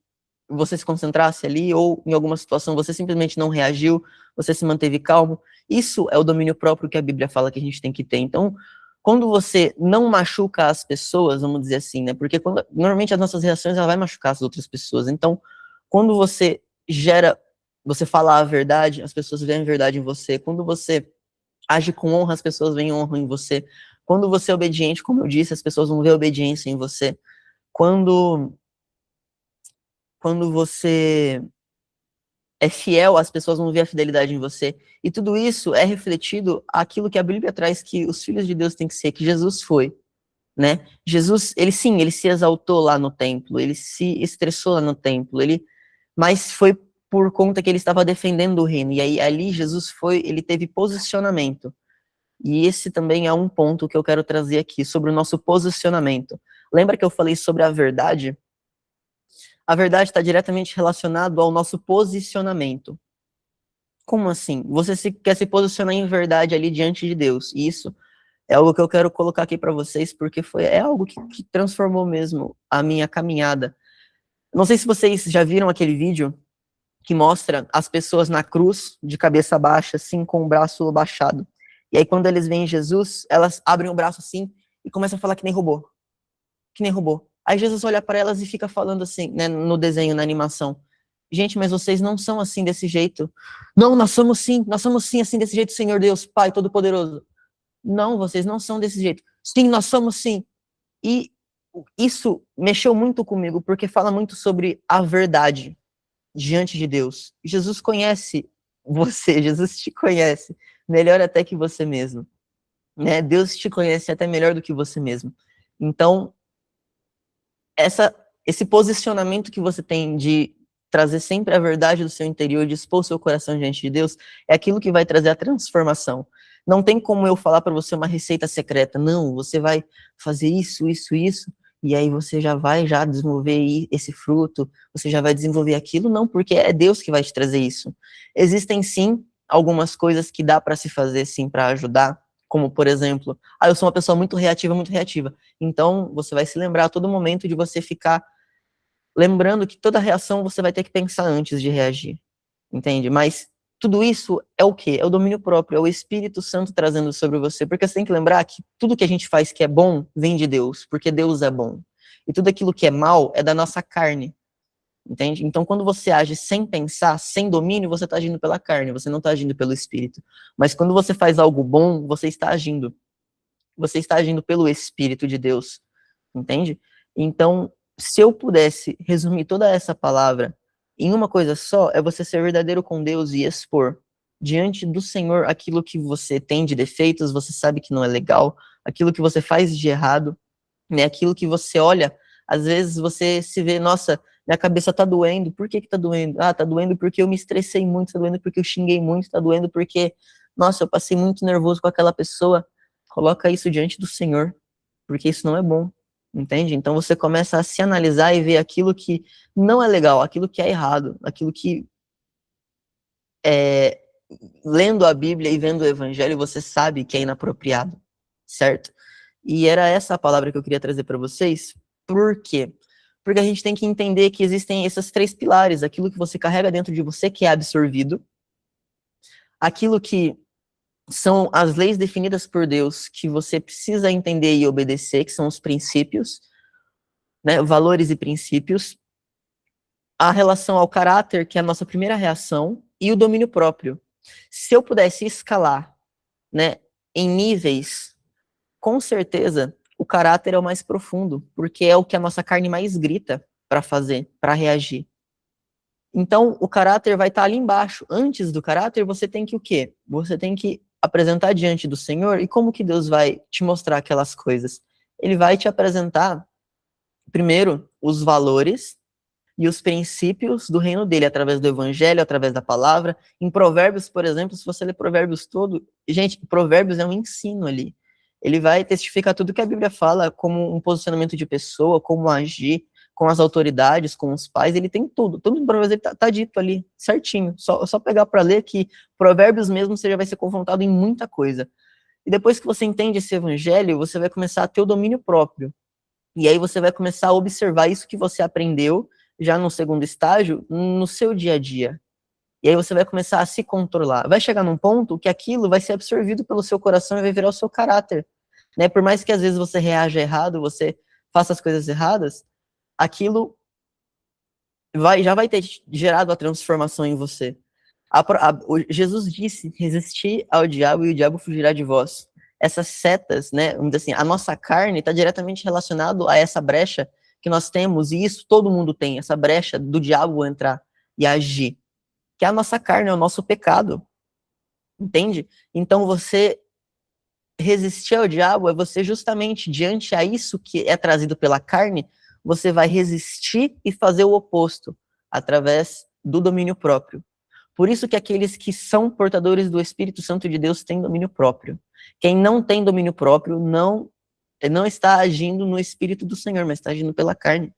você se concentrasse ali, ou em alguma situação você simplesmente não reagiu, você se manteve calmo. Isso é o domínio próprio que a Bíblia fala que a gente tem que ter. Então, quando você não machuca as pessoas, vamos dizer assim, né? Porque normalmente as nossas reações ela vai machucar as outras pessoas. Então, quando você você fala a verdade, as pessoas veem a verdade em você. Quando você age com honra, as pessoas veem honra em você. Quando você é obediente, como eu disse, as pessoas vão ver obediência em você. Quando você é fiel, as pessoas vão ver a fidelidade em você. E tudo isso é refletido aquilo que a Bíblia traz que os filhos de Deus têm que ser, que Jesus foi, né? Jesus, ele se exaltou lá no templo, ele se estressou lá no templo, mas foi por conta que ele estava defendendo o reino. E aí ali Jesus ele teve posicionamento. E esse também é um ponto que eu quero trazer aqui sobre o nosso posicionamento. Lembra que eu falei sobre a verdade? A verdade está diretamente relacionado ao nosso posicionamento. Como assim? Você quer se posicionar em verdade ali diante de Deus. E isso é algo que eu quero colocar aqui para vocês, porque é algo que transformou mesmo a minha caminhada. Não sei se vocês já viram aquele vídeo que mostra as pessoas na cruz, de cabeça baixa, assim, com o braço baixado. E aí, quando eles veem Jesus, elas abrem o braço assim e começam a falar que nem robô. Que nem robô. Aí Jesus olha para elas e fica falando assim, né, no desenho, na animação. Gente, mas vocês não são assim desse jeito. Não, nós somos sim, assim desse jeito, Senhor Deus, Pai Todo-Poderoso. Não, vocês não são desse jeito. Sim, nós somos sim. E isso mexeu muito comigo, porque fala muito sobre a verdade diante de Deus. Jesus conhece você, Jesus te conhece melhor até que você mesmo, né? Deus te conhece até melhor do que você mesmo. Então, esse posicionamento que você tem de trazer sempre a verdade do seu interior, de expor seu coração diante de Deus, é aquilo que vai trazer a transformação. Não tem como eu falar para você uma receita secreta. Não, você vai fazer isso, isso, isso, e aí você já vai desenvolver esse fruto, você já vai desenvolver aquilo. Não, porque é Deus que vai te trazer isso. Existem, sim, algumas coisas que dá para se fazer, sim, para ajudar, como, por exemplo, eu sou uma pessoa muito reativa, muito reativa. Então, você vai se lembrar a todo momento de você ficar lembrando que toda reação você vai ter que pensar antes de reagir, entende? Mas tudo isso é o quê? É o domínio próprio, é o Espírito Santo trazendo sobre você, porque você tem que lembrar que tudo que a gente faz que é bom vem de Deus, porque Deus é bom. E tudo aquilo que é mal é da nossa carne, entende? Então, quando você age sem pensar, sem domínio, você está agindo pela carne, você não está agindo pelo Espírito. Mas quando você faz algo bom, você está agindo. Você está agindo pelo Espírito de Deus, entende? Então, se eu pudesse resumir toda essa palavra em uma coisa só, é você ser verdadeiro com Deus e expor diante do Senhor aquilo que você tem de defeitos, você sabe que não é legal, aquilo que você faz de errado, né? Aquilo que você olha, às vezes você se vê, nossa, minha cabeça tá doendo, por que que tá doendo? Ah, tá doendo porque eu me estressei muito, tá doendo porque eu xinguei muito, tá doendo porque, nossa, eu passei muito nervoso com aquela pessoa. Coloca isso diante do Senhor, porque isso não é bom, entende? Então você começa a se analisar e ver aquilo que não é legal, aquilo que é errado, aquilo que lendo a Bíblia e vendo o Evangelho, você sabe que é inapropriado, certo? E era essa a palavra que eu queria trazer para vocês, por quê? Porque a gente tem que entender que existem esses 3 pilares, aquilo que você carrega dentro de você, que é absorvido, aquilo que são as leis definidas por Deus, que você precisa entender e obedecer, que são os princípios, né, valores e princípios, a relação ao caráter, que é a nossa primeira reação, e o domínio próprio. Se eu pudesse escalar, né, em níveis, com certeza, o caráter é o mais profundo, porque é o que a nossa carne mais grita para fazer, para reagir. Então, o caráter vai estar ali embaixo. Antes do caráter, você tem que o quê? Você tem que apresentar diante do Senhor, e como que Deus vai te mostrar aquelas coisas? Ele vai te apresentar, primeiro, os valores e os princípios do reino dele, através do evangelho, através da palavra. Em Provérbios, por exemplo, se você ler Provérbios todo, gente, Provérbios é um ensino ali. Ele vai testificar tudo que a Bíblia fala, como um posicionamento de pessoa, como agir com as autoridades, com os pais, ele tem tudo. Tudo em Provérbios tá dito ali, certinho. Só pegar para ler que Provérbios mesmo você já vai ser confrontado em muita coisa. E depois que você entende esse evangelho, você vai começar a ter o domínio próprio. E aí você vai começar a observar isso que você aprendeu já no segundo estágio, no seu dia a dia. E aí você vai começar a se controlar. Vai chegar num ponto que aquilo vai ser absorvido pelo seu coração e vai virar o seu caráter. Né? Por mais que às vezes você reaja errado, você faça as coisas erradas, aquilo já vai ter gerado a transformação em você. Jesus disse, resistir ao diabo e o diabo fugirá de vós. Essas setas, né, vamos dizer assim, a nossa carne está diretamente relacionado a essa brecha que nós temos, e isso todo mundo tem, essa brecha do diabo entrar e agir, que é a nossa carne, é o nosso pecado, entende? Então você resistir ao diabo é você justamente, diante a isso que é trazido pela carne, você vai resistir e fazer o oposto, através do domínio próprio. Por isso que aqueles que são portadores do Espírito Santo de Deus têm domínio próprio. Quem não tem domínio próprio não está agindo no Espírito do Senhor, mas está agindo pela carne,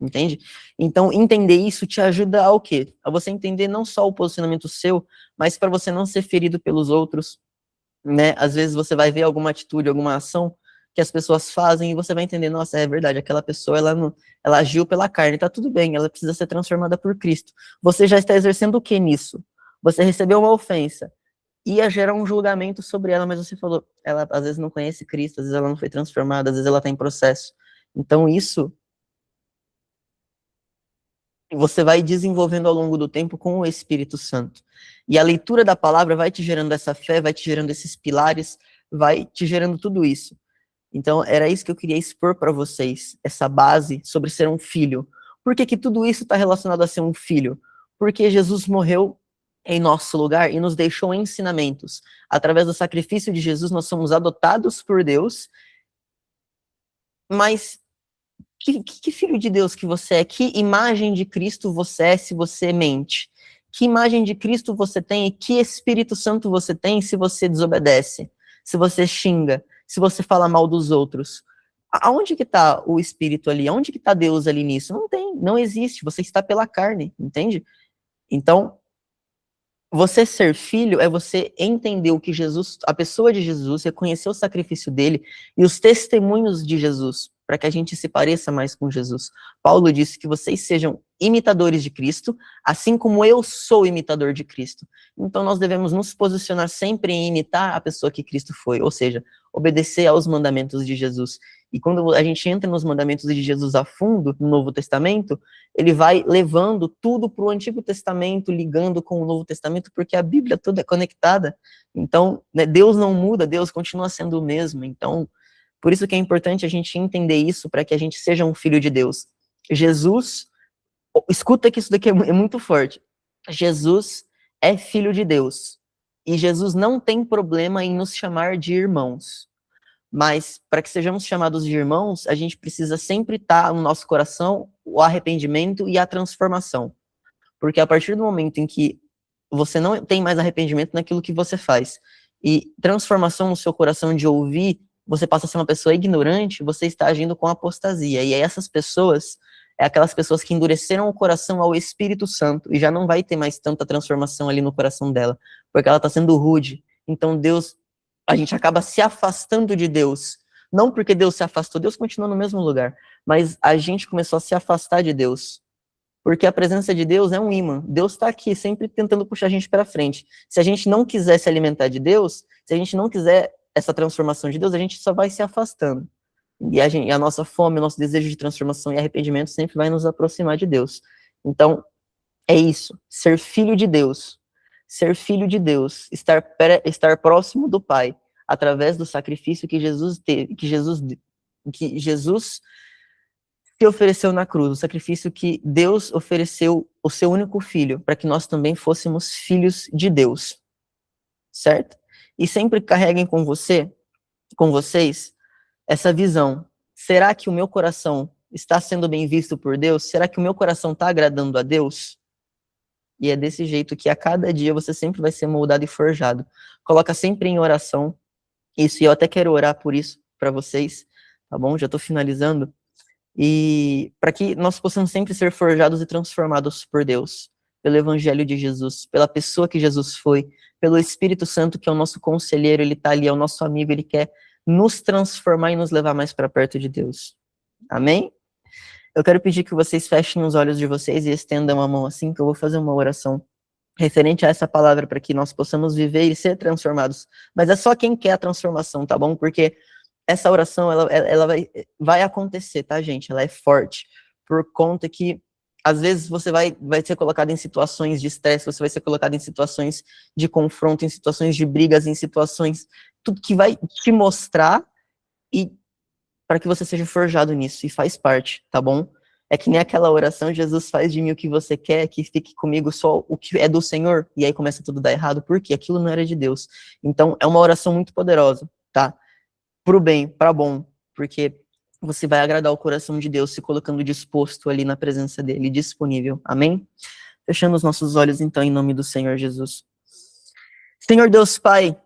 entende? Então, entender isso te ajuda ao quê? A você entender não só o posicionamento seu, mas para você não ser ferido pelos outros, né? Às vezes você vai ver alguma atitude, alguma ação que as pessoas fazem e você vai entender, nossa, é verdade, aquela pessoa, ela agiu pela carne, tá tudo bem, ela precisa ser transformada por Cristo. Você já está exercendo o que nisso? Você recebeu uma ofensa, ia gerar um julgamento sobre ela, mas você falou, ela às vezes não conhece Cristo, às vezes ela não foi transformada, às vezes ela está em processo. Então isso você vai desenvolvendo ao longo do tempo com o Espírito Santo. E a leitura da palavra vai te gerando essa fé, vai te gerando esses pilares, vai te gerando tudo isso. Então, era isso que eu queria expor para vocês, essa base sobre ser um filho. Por que que tudo isso está relacionado a ser um filho? Porque Jesus morreu em nosso lugar e nos deixou ensinamentos. Através do sacrifício de Jesus, nós somos adotados por Deus, mas que filho de Deus que você é? Que imagem de Cristo você é se você mente? Que imagem de Cristo você tem e que Espírito Santo você tem se você desobedece, se você xinga, se você fala mal dos outros? Aonde que está o Espírito ali? Aonde que está Deus ali nisso? Não tem, não existe. Você está pela carne, entende? Então, você ser filho é você entender o que Jesus, a pessoa de Jesus, reconhecer o sacrifício dele e os testemunhos de Jesus, para que a gente se pareça mais com Jesus. Paulo disse que vocês sejam imitadores de Cristo, assim como eu sou imitador de Cristo. Então nós devemos nos posicionar sempre em imitar a pessoa que Cristo foi, ou seja, obedecer aos mandamentos de Jesus. E quando a gente entra nos mandamentos de Jesus a fundo, no Novo Testamento, ele vai levando tudo para o Antigo Testamento, ligando com o Novo Testamento, porque a Bíblia toda é conectada. Então, né, Deus não muda, Deus continua sendo o mesmo. Então, por isso que é importante a gente entender isso, para que a gente seja um filho de Deus. Jesus, escuta que isso daqui é muito forte. Jesus é filho de Deus. E Jesus não tem problema em nos chamar de irmãos. Mas, para que sejamos chamados de irmãos, a gente precisa sempre estar no nosso coração o arrependimento e a transformação. Porque a partir do momento em que você não tem mais arrependimento naquilo que você faz, e transformação no seu coração de ouvir, você passa a ser uma pessoa ignorante, você está agindo com apostasia. E aí essas pessoas, é aquelas pessoas que endureceram o coração ao Espírito Santo, e já não vai ter mais tanta transformação ali no coração dela, porque ela está sendo rude. Então Deus, a gente acaba se afastando de Deus, não porque Deus se afastou, Deus continua no mesmo lugar, mas a gente começou a se afastar de Deus. Porque a presença de Deus é um imã. Deus está aqui, sempre tentando puxar a gente para frente. Se a gente não quiser se alimentar de Deus, se a gente não quiser essa transformação de Deus, a gente só vai se afastando. E a nossa fome, o nosso desejo de transformação e arrependimento sempre vai nos aproximar de Deus. Então, é isso. Ser filho de Deus. Ser filho de Deus. Estar próximo do Pai, através do sacrifício que Jesus teve, que Jesus se ofereceu na cruz, o sacrifício que Deus ofereceu o seu único filho, para que nós também fôssemos filhos de Deus. Certo? E sempre carreguem com vocês, essa visão. Será que o meu coração está sendo bem visto por Deus? Será que o meu coração está agradando a Deus? E é desse jeito que a cada dia você sempre vai ser moldado e forjado. Coloca sempre em oração isso, e eu até quero orar por isso para vocês, tá bom? Já estou finalizando. E para que nós possamos sempre ser forjados e transformados por Deus, pelo Evangelho de Jesus, pela pessoa que Jesus foi, pelo Espírito Santo, que é o nosso conselheiro, ele está ali, é o nosso amigo, ele quer nos transformar e nos levar mais para perto de Deus. Amém? Eu quero pedir que vocês fechem os olhos de vocês e estendam a mão assim, que eu vou fazer uma oração referente a essa palavra para que nós possamos viver e ser transformados. Mas é só quem quer a transformação, tá bom? Porque essa oração, ela vai acontecer, tá, gente? Ela é forte, por conta que, às vezes, você vai ser colocado em situações de estresse, você vai ser colocado em situações de confronto, em situações de brigas, em situações, tudo que vai te mostrar, e para que você seja forjado nisso, e faz parte, tá bom? É que nem aquela oração, Jesus, faz de mim o que você quer, que fique comigo só o que é do Senhor, e aí começa tudo a dar errado, porque aquilo não era de Deus. Então, é uma oração muito poderosa, tá? Pro bem, para bom, porque você vai agradar o coração de Deus se colocando disposto ali na presença dele, disponível. Amém? Fechando os nossos olhos, então, em nome do Senhor Jesus. Senhor Deus Pai,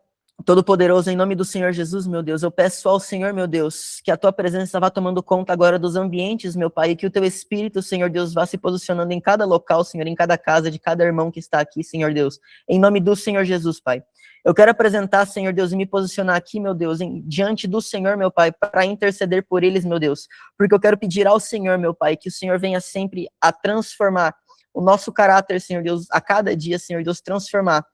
Todo-Poderoso, em nome do Senhor Jesus, meu Deus, eu peço ao Senhor, meu Deus, que a tua presença vá tomando conta agora dos ambientes, meu Pai, e que o teu Espírito, Senhor Deus, vá se posicionando em cada local, Senhor, em cada casa, de cada irmão que está aqui, Senhor Deus, em nome do Senhor Jesus, Pai. Eu quero apresentar, Senhor Deus, e me posicionar aqui, meu Deus, diante do Senhor, meu Pai, para interceder por eles, meu Deus, porque eu quero pedir ao Senhor, meu Pai, que o Senhor venha sempre a transformar o nosso caráter, Senhor Deus, a cada dia, Senhor Deus, transformar,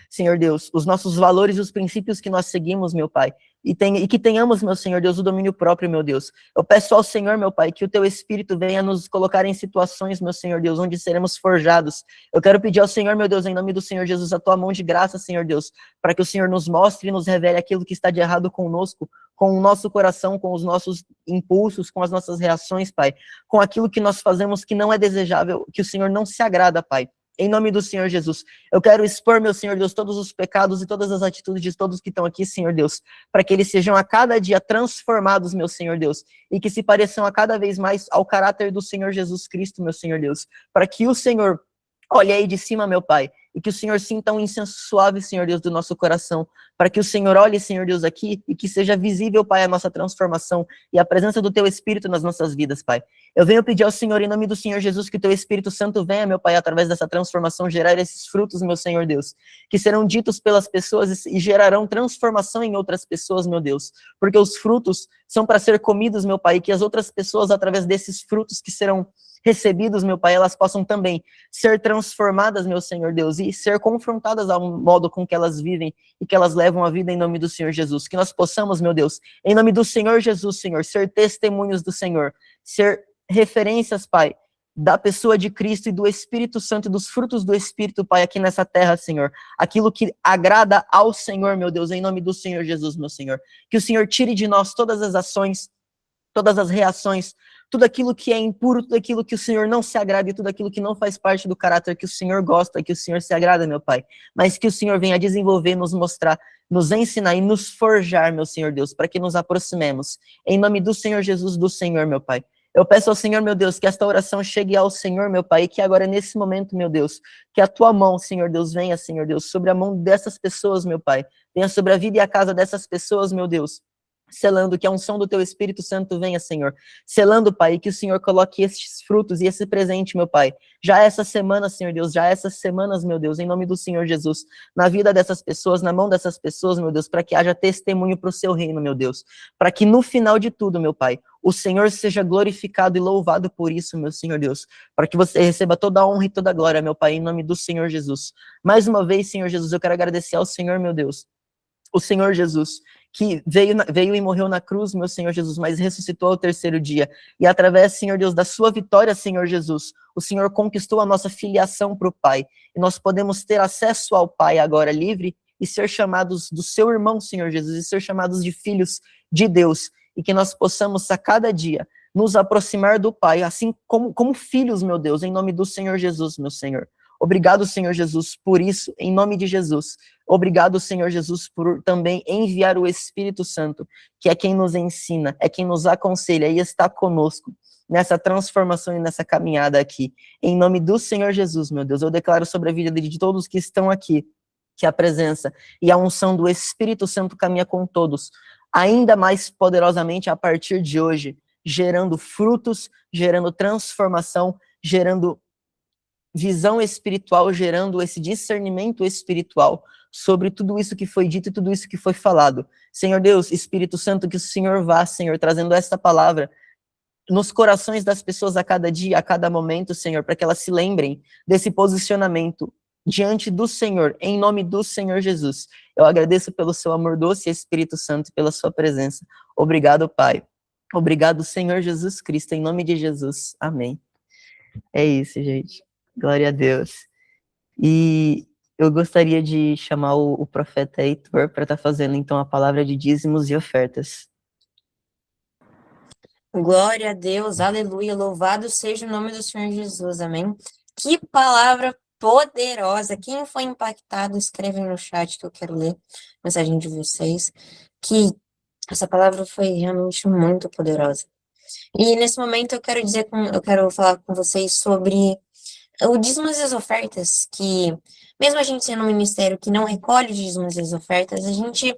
Senhor Deus, os nossos valores e os princípios que nós seguimos, meu Pai, e que tenhamos, meu Senhor Deus, o domínio próprio, meu Deus. Eu peço ao Senhor, meu Pai, que o teu Espírito venha nos colocar em situações, meu Senhor Deus, onde seremos forjados. Eu quero pedir ao Senhor, meu Deus, em nome do Senhor Jesus, a tua mão de graça, Senhor Deus, para que o Senhor nos mostre e nos revele aquilo que está de errado conosco, com o nosso coração, com os nossos impulsos, com as nossas reações, Pai, com aquilo que nós fazemos que não é desejável, que o Senhor não se agrada, Pai. Em nome do Senhor Jesus, eu quero expor, meu Senhor Deus, todos os pecados e todas as atitudes de todos que estão aqui, Senhor Deus, para que eles sejam a cada dia transformados, meu Senhor Deus, e que se pareçam a cada vez mais ao caráter do Senhor Jesus Cristo, meu Senhor Deus, para que o Senhor olhe aí de cima, meu Pai, e que o Senhor sinta um incenso suave, Senhor Deus, do nosso coração, para que o Senhor olhe, Senhor Deus, aqui, e que seja visível, Pai, a nossa transformação e a presença do Teu Espírito nas nossas vidas, Pai. Eu venho pedir ao Senhor, em nome do Senhor Jesus, que o Teu Espírito Santo venha, meu Pai, através dessa transformação, gerar esses frutos, meu Senhor Deus, que serão ditos pelas pessoas e gerarão transformação em outras pessoas, meu Deus, porque os frutos são para ser comidos, meu Pai, e que as outras pessoas, através desses frutos que serão recebidos, meu Pai, elas possam também ser transformadas, meu Senhor Deus, e ser confrontadas ao modo com que elas vivem e que elas levam a vida em nome do Senhor Jesus. Que nós possamos, meu Deus, em nome do Senhor Jesus, Senhor, ser testemunhos do Senhor, ser referências, Pai, da pessoa de Cristo e do Espírito Santo e dos frutos do Espírito, Pai, aqui nessa terra, Senhor. Aquilo que agrada ao Senhor, meu Deus, em nome do Senhor Jesus, meu Senhor. Que o Senhor tire de nós todas as ações, todas as reações, tudo aquilo que é impuro, tudo aquilo que o Senhor não se agrada e tudo aquilo que não faz parte do caráter que o Senhor gosta, que o Senhor se agrada, meu Pai. Mas que o Senhor venha desenvolver, nos mostrar, nos ensinar e nos forjar, meu Senhor Deus, para que nos aproximemos. Em nome do Senhor Jesus, do Senhor, meu Pai. Eu peço ao Senhor, meu Deus, que esta oração chegue ao Senhor, meu Pai, e que agora, nesse momento, meu Deus, que a tua mão, Senhor Deus, venha, Senhor Deus, sobre a mão dessas pessoas, meu Pai. Venha sobre a vida e a casa dessas pessoas, meu Deus. selando que a unção do teu Espírito Santo venha, Senhor, selando, Pai, que o Senhor coloque estes frutos e esse presente, meu Pai, já essa semana, Senhor Deus, já essas semanas, meu Deus, em nome do Senhor Jesus, na vida dessas pessoas, na mão dessas pessoas, meu Deus, para que haja testemunho para o seu reino, meu Deus, para que no final de tudo, meu Pai, o Senhor seja glorificado e louvado por isso, meu Senhor Deus, para que você receba toda a honra e toda a glória, meu Pai, em nome do Senhor Jesus. Mais uma vez, Senhor Jesus, eu quero agradecer ao Senhor, meu Deus, o Senhor Jesus, que veio e morreu na cruz, meu Senhor Jesus, mas ressuscitou ao terceiro dia. E através, Senhor Deus, da sua vitória, Senhor Jesus, o Senhor conquistou a nossa filiação para o Pai. E nós podemos ter acesso ao Pai agora livre e ser chamados do seu irmão, Senhor Jesus, e ser chamados de filhos de Deus. E que nós possamos, a cada dia, nos aproximar do Pai, assim como filhos, meu Deus, em nome do Senhor Jesus, meu Senhor. Obrigado, Senhor Jesus, por isso, em nome de Jesus. Obrigado, Senhor Jesus, por também enviar o Espírito Santo, que é quem nos ensina, é quem nos aconselha e está conosco nessa transformação e nessa caminhada aqui. Em nome do Senhor Jesus, meu Deus, eu declaro sobre a vida de todos que estão aqui, que a presença e a unção do Espírito Santo caminha com todos, ainda mais poderosamente a partir de hoje, gerando frutos, gerando transformação, gerando visão espiritual, gerando esse discernimento espiritual sobre tudo isso que foi dito e tudo isso que foi falado. Senhor Deus, Espírito Santo, que o Senhor vá, Senhor, trazendo esta palavra nos corações das pessoas a cada dia, a cada momento, Senhor, para que elas se lembrem desse posicionamento diante do Senhor, em nome do Senhor Jesus. Eu agradeço pelo seu amor doce, Espírito Santo, pela sua presença. Obrigado, Pai. Obrigado, Senhor Jesus Cristo, em nome de Jesus. Amém. É isso, gente. Glória a Deus. E eu gostaria de chamar o profeta Heitor para estar fazendo, então, a palavra de dízimos e ofertas. Glória a Deus, aleluia, louvado seja o nome do Senhor Jesus, amém? Que palavra poderosa! Quem foi impactado, escreve no chat que eu quero ler a mensagem de vocês, que essa palavra foi realmente muito poderosa. E nesse momento eu quero falar com vocês sobre o dízimos e as ofertas, que mesmo a gente sendo um ministério que não recolhe dízimos e as ofertas, a gente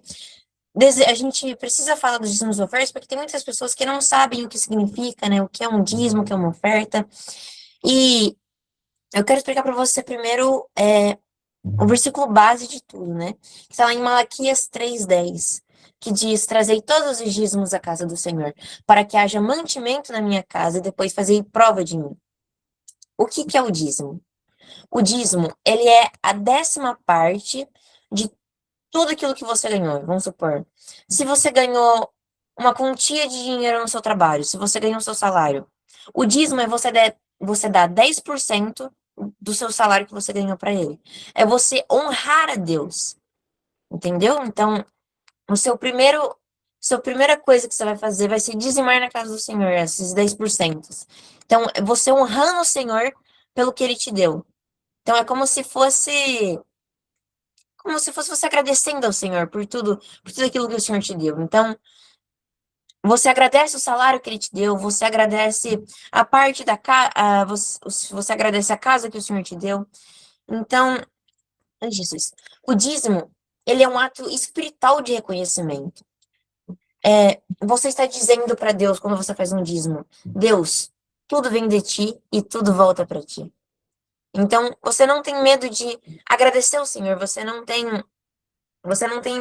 precisa falar dos dízimos e ofertas porque tem muitas pessoas que não sabem o que significa, né? O que é um dízimo, o que é uma oferta. E eu quero explicar para você primeiro o versículo base de tudo, né? Que está lá em Malaquias 3:10, que diz: Trazei todos os dízimos à casa do Senhor, para que haja mantimento na minha casa, e depois fazei prova de mim. O que é o dízimo? O dízimo, ele é a 10ª parte de tudo aquilo que você ganhou. Vamos supor, se você ganhou uma quantia de dinheiro no seu trabalho, se você ganhou o seu salário, o dízimo é você dar 10% do seu salário que você ganhou para ele. É você honrar a Deus, entendeu? Então, sua primeira coisa que você vai fazer vai ser dizimar na casa do Senhor, esses 10%. Então, é você honrando o Senhor pelo que ele te deu. Então, é como se fosse você agradecendo ao Senhor por tudo aquilo que o Senhor te deu. Então, você agradece o salário que ele te deu, você agradece a parte da casa, você agradece a casa que o Senhor te deu. Então, Jesus, o dízimo, ele é um ato espiritual de reconhecimento. Você está dizendo para Deus, quando você faz um dízimo: Deus, tudo vem de ti e tudo volta para ti. Então, você não tem medo de agradecer ao Senhor, você não tem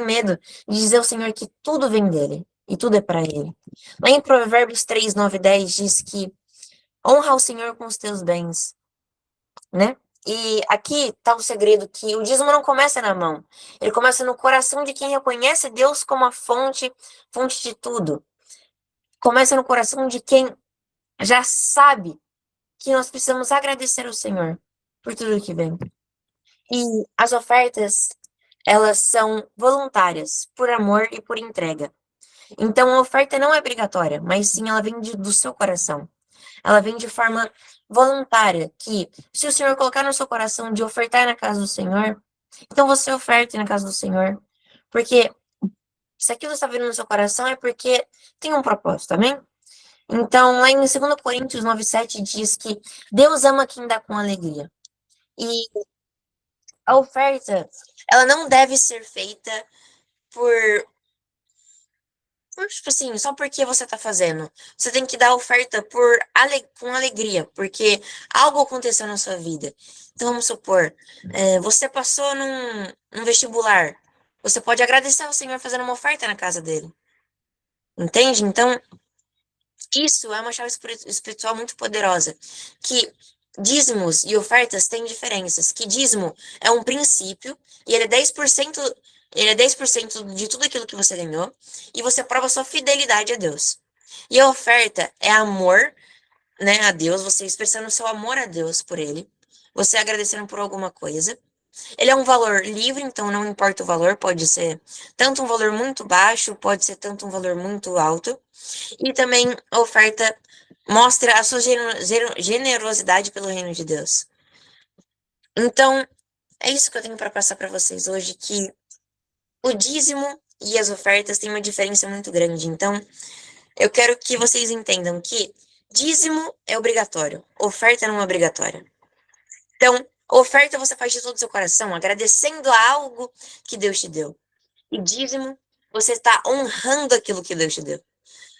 medo de dizer ao Senhor que tudo vem dele e tudo é para ele. Lá em Provérbios 3, 9 e 10 diz que honra o Senhor com os teus bens, né? E aqui está o segredo, que o dízimo não começa na mão, ele começa no coração de quem reconhece Deus como a fonte de tudo. Começa no coração de quem já sabe que nós precisamos agradecer ao Senhor por tudo que vem. E as ofertas, elas são voluntárias, por amor e por entrega. Então, a oferta não é obrigatória, mas sim ela vem do seu coração. Ela vem de forma voluntária, que se o Senhor colocar no seu coração de ofertar na casa do Senhor, então você oferte na casa do Senhor. Porque se aquilo está vindo no seu coração é porque tem um propósito, amém? Então, lá em 2 Coríntios 9:7 diz que Deus ama quem dá com alegria. E a oferta, ela não deve ser feita por tipo assim, só porque você tá fazendo. Você tem que dar oferta com alegria, porque algo aconteceu na sua vida. Então, vamos supor, você passou num vestibular. Você pode agradecer ao Senhor fazendo uma oferta na casa dele. Entende? Então, isso é uma chave espiritual muito poderosa. Que dízimos e ofertas têm diferenças. Que dízimo é um princípio e ele é 10% de tudo aquilo que você ganhou e você prova sua fidelidade a Deus. E a oferta é amor, né, a Deus, você expressando seu amor a Deus por ele, você agradecendo por alguma coisa. Ele é um valor livre, então não importa o valor, pode ser tanto um valor muito baixo, pode ser tanto um valor muito alto. E também a oferta mostra a sua generosidade pelo reino de Deus. Então, é isso que eu tenho para passar para vocês hoje, que o dízimo e as ofertas têm uma diferença muito grande. Então, eu quero que vocês entendam que dízimo é obrigatório, oferta não é obrigatória. Então, oferta você faz de todo o seu coração, agradecendo a algo que Deus te deu. E dízimo, você está honrando aquilo que Deus te deu.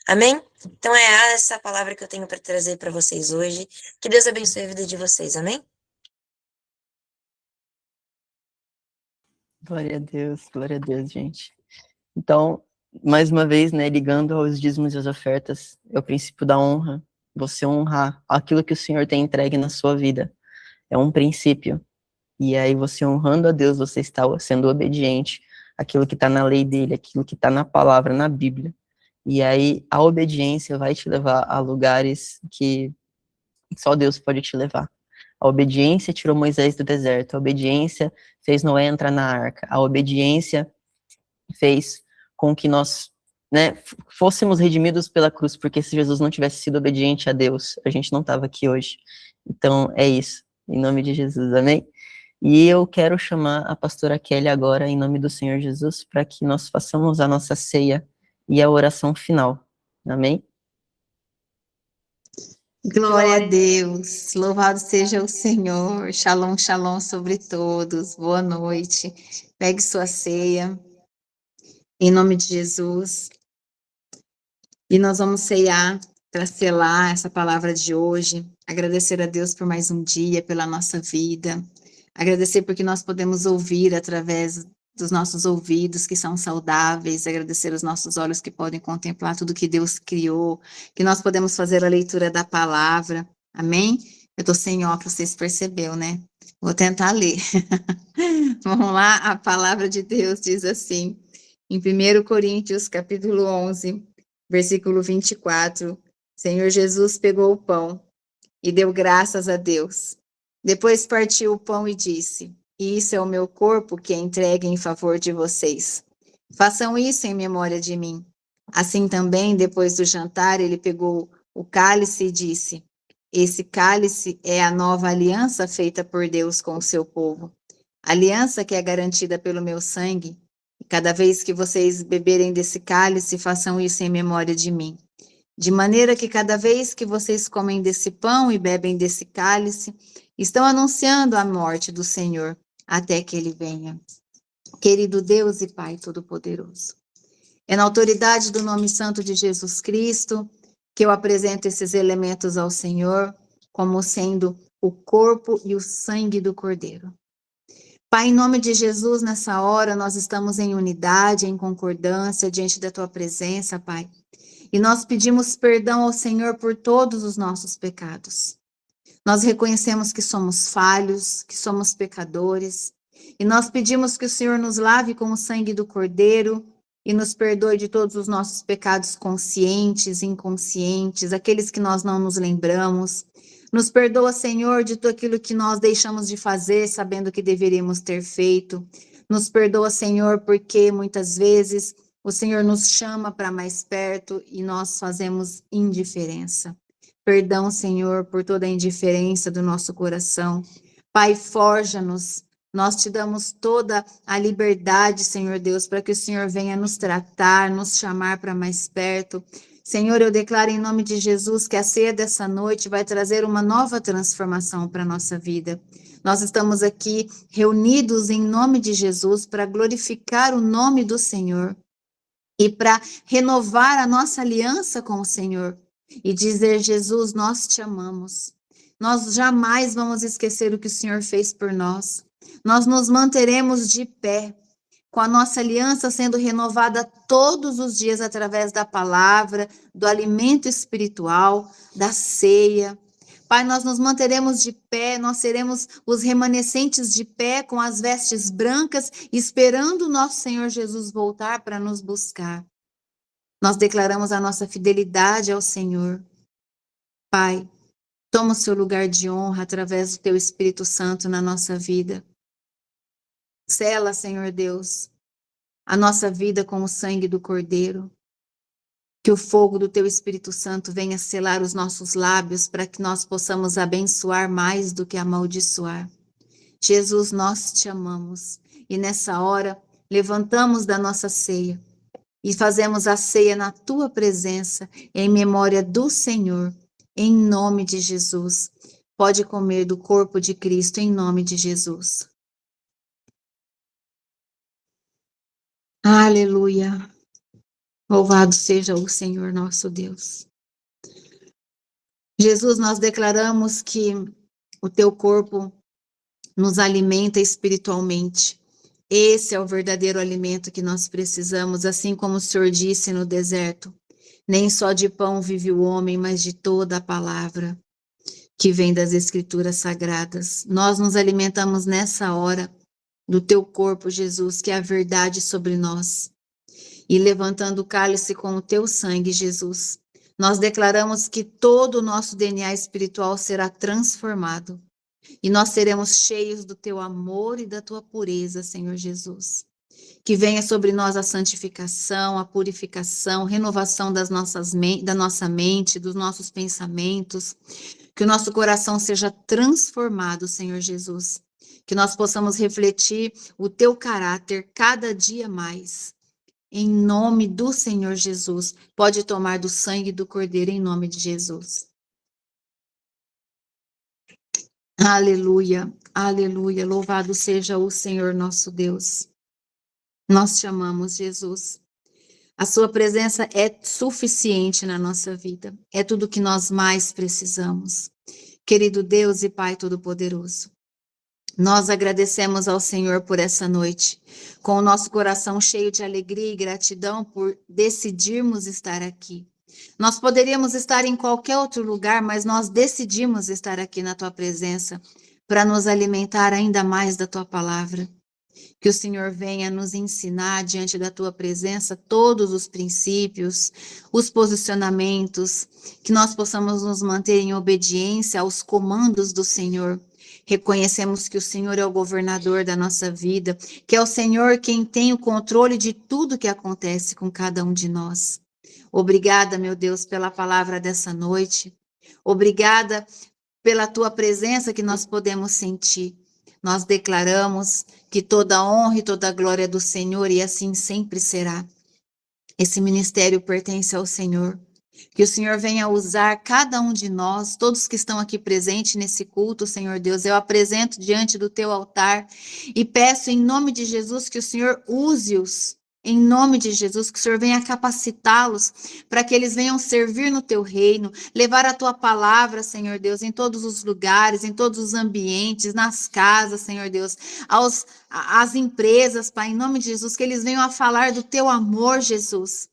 Amém? Então é essa a palavra que eu tenho para trazer para vocês hoje. Que Deus abençoe a vida de vocês. Amém? Glória a Deus, gente. Então, mais uma vez, né, ligando aos dízimos e às ofertas, é o princípio da honra. Você honrar aquilo que o Senhor tem entregue na sua vida. É um princípio. E aí, você honrando a Deus, você está sendo obediente àquilo que está na lei dele, aquilo que está na palavra, na Bíblia. E aí, a obediência vai te levar a lugares que só Deus pode te levar. A obediência tirou Moisés do deserto, a obediência fez Noé entrar na arca, a obediência fez com que nós, né, fôssemos redimidos pela cruz, porque se Jesus não tivesse sido obediente a Deus, a gente não estava aqui hoje. Então, é isso. Em nome de Jesus, amém? E eu quero chamar a pastora Kelly agora, em nome do Senhor Jesus, para que nós façamos a nossa ceia e a oração final. Amém? Glória a Deus, louvado seja o Senhor, shalom, shalom sobre todos, boa noite, pegue sua ceia, em nome de Jesus, e nós vamos ceiar para selar essa palavra de hoje, agradecer a Deus por mais um dia, pela nossa vida, agradecer porque nós podemos ouvir através dos nossos ouvidos que são saudáveis, agradecer os nossos olhos que podem contemplar tudo que Deus criou, que nós podemos fazer a leitura da palavra, amém? Eu tô sem óculos, vocês perceberam, né? Vou tentar ler. Vamos lá, a palavra de Deus diz assim, em 1 Coríntios, capítulo 11, versículo 24, Senhor Jesus pegou o pão e deu graças a Deus. Depois partiu o pão e disse, isso é o meu corpo que é entregue em favor de vocês. Façam isso em memória de mim. Assim também, depois do jantar, ele pegou o cálice e disse, esse cálice é a nova aliança feita por Deus com o seu povo. Aliança que é garantida pelo meu sangue. E cada vez que vocês beberem desse cálice, façam isso em memória de mim. De maneira que cada vez que vocês comem desse pão e bebem desse cálice, estão anunciando a morte do Senhor até que ele venha. Querido Deus e Pai Todo-Poderoso, é na autoridade do nome santo de Jesus Cristo que eu apresento esses elementos ao Senhor como sendo o corpo e o sangue do Cordeiro. Pai, em nome de Jesus, nessa hora nós estamos em unidade, em concordância diante da tua presença, Pai. E nós pedimos perdão ao Senhor por todos os nossos pecados. Nós reconhecemos que somos falhos, que somos pecadores, e nós pedimos que o Senhor nos lave com o sangue do Cordeiro e nos perdoe de todos os nossos pecados conscientes, inconscientes, aqueles que nós não nos lembramos. Nos perdoa, Senhor, de tudo aquilo que nós deixamos de fazer, sabendo que deveríamos ter feito. Nos perdoa, Senhor, porque muitas vezes o Senhor nos chama para mais perto e nós fazemos indiferença. Perdão, Senhor, por toda a indiferença do nosso coração. Pai, forja-nos. Nós te damos toda a liberdade, Senhor Deus, para que o Senhor venha nos tratar, nos chamar para mais perto. Senhor, eu declaro em nome de Jesus que a ceia dessa noite vai trazer uma nova transformação para a nossa vida. Nós estamos aqui reunidos em nome de Jesus para glorificar o nome do Senhor. e para renovar a nossa aliança com o Senhor e dizer: Jesus, nós te amamos. Nós jamais vamos esquecer o que o Senhor fez por nós. Nós nos manteremos de pé, com a nossa aliança sendo renovada todos os dias através da palavra, do alimento espiritual, da ceia. Pai, nós nos manteremos de pé, nós seremos os remanescentes de pé com as vestes brancas, esperando o nosso Senhor Jesus voltar para nos buscar. Nós declaramos a nossa fidelidade ao Senhor. Pai, toma o seu lugar de honra através do teu Espírito Santo na nossa vida. Sela, Senhor Deus, a nossa vida com o sangue do Cordeiro. Que o fogo do teu Espírito Santo venha selar os nossos lábios para que nós possamos abençoar mais do que amaldiçoar. Jesus, nós te amamos e nessa hora levantamos da nossa ceia e fazemos a ceia na tua presença em memória do Senhor, em nome de Jesus. Pode comer do corpo de Cristo em nome de Jesus. Aleluia. Louvado seja o Senhor nosso Deus. Jesus, nós declaramos que o teu corpo nos alimenta espiritualmente. Esse é o verdadeiro alimento que nós precisamos, assim como o Senhor disse no deserto. Nem só de pão vive o homem, mas de toda a palavra que vem das Escrituras Sagradas. Nós nos alimentamos nessa hora do teu corpo, Jesus, que é a verdade sobre nós. E levantando o cálice com o teu sangue, Jesus, nós declaramos que todo o nosso DNA espiritual será transformado. E nós seremos cheios do teu amor e da tua pureza, Senhor Jesus. Que venha sobre nós a santificação, a purificação, renovação da nossa mente, dos nossos pensamentos. Que o nosso coração seja transformado, Senhor Jesus. Que nós possamos refletir o teu caráter cada dia mais. Em nome do Senhor Jesus. Pode tomar do sangue do Cordeiro em nome de Jesus. Aleluia, aleluia. Louvado seja o Senhor nosso Deus. Nós te amamos, Jesus. A sua presença é suficiente na nossa vida. É tudo que nós mais precisamos. Querido Deus e Pai Todo-Poderoso, nós agradecemos ao Senhor por essa noite, com o nosso coração cheio de alegria e gratidão por decidirmos estar aqui. Nós poderíamos estar em qualquer outro lugar, mas nós decidimos estar aqui na tua presença para nos alimentar ainda mais da tua palavra. Que o Senhor venha nos ensinar diante da tua presença todos os princípios, os posicionamentos, que nós possamos nos manter em obediência aos comandos do Senhor. Reconhecemos que o Senhor é o governador da nossa vida, que é o Senhor quem tem o controle de tudo que acontece com cada um de nós. Obrigada, meu Deus, pela palavra dessa noite. Obrigada pela tua presença que nós podemos sentir. Nós declaramos que toda a honra e toda a glória é do Senhor e assim sempre será. Esse ministério pertence ao Senhor. Que o Senhor venha usar cada um de nós, todos que estão aqui presentes nesse culto, Senhor Deus, eu apresento diante do teu altar e peço em nome de Jesus que o Senhor use-os. Em nome de Jesus, que o Senhor venha capacitá-los para que eles venham servir no teu reino, levar a tua palavra, Senhor Deus, em todos os lugares, em todos os ambientes, nas casas, Senhor Deus, às empresas, Pai, em nome de Jesus, que eles venham a falar do teu amor, Jesus.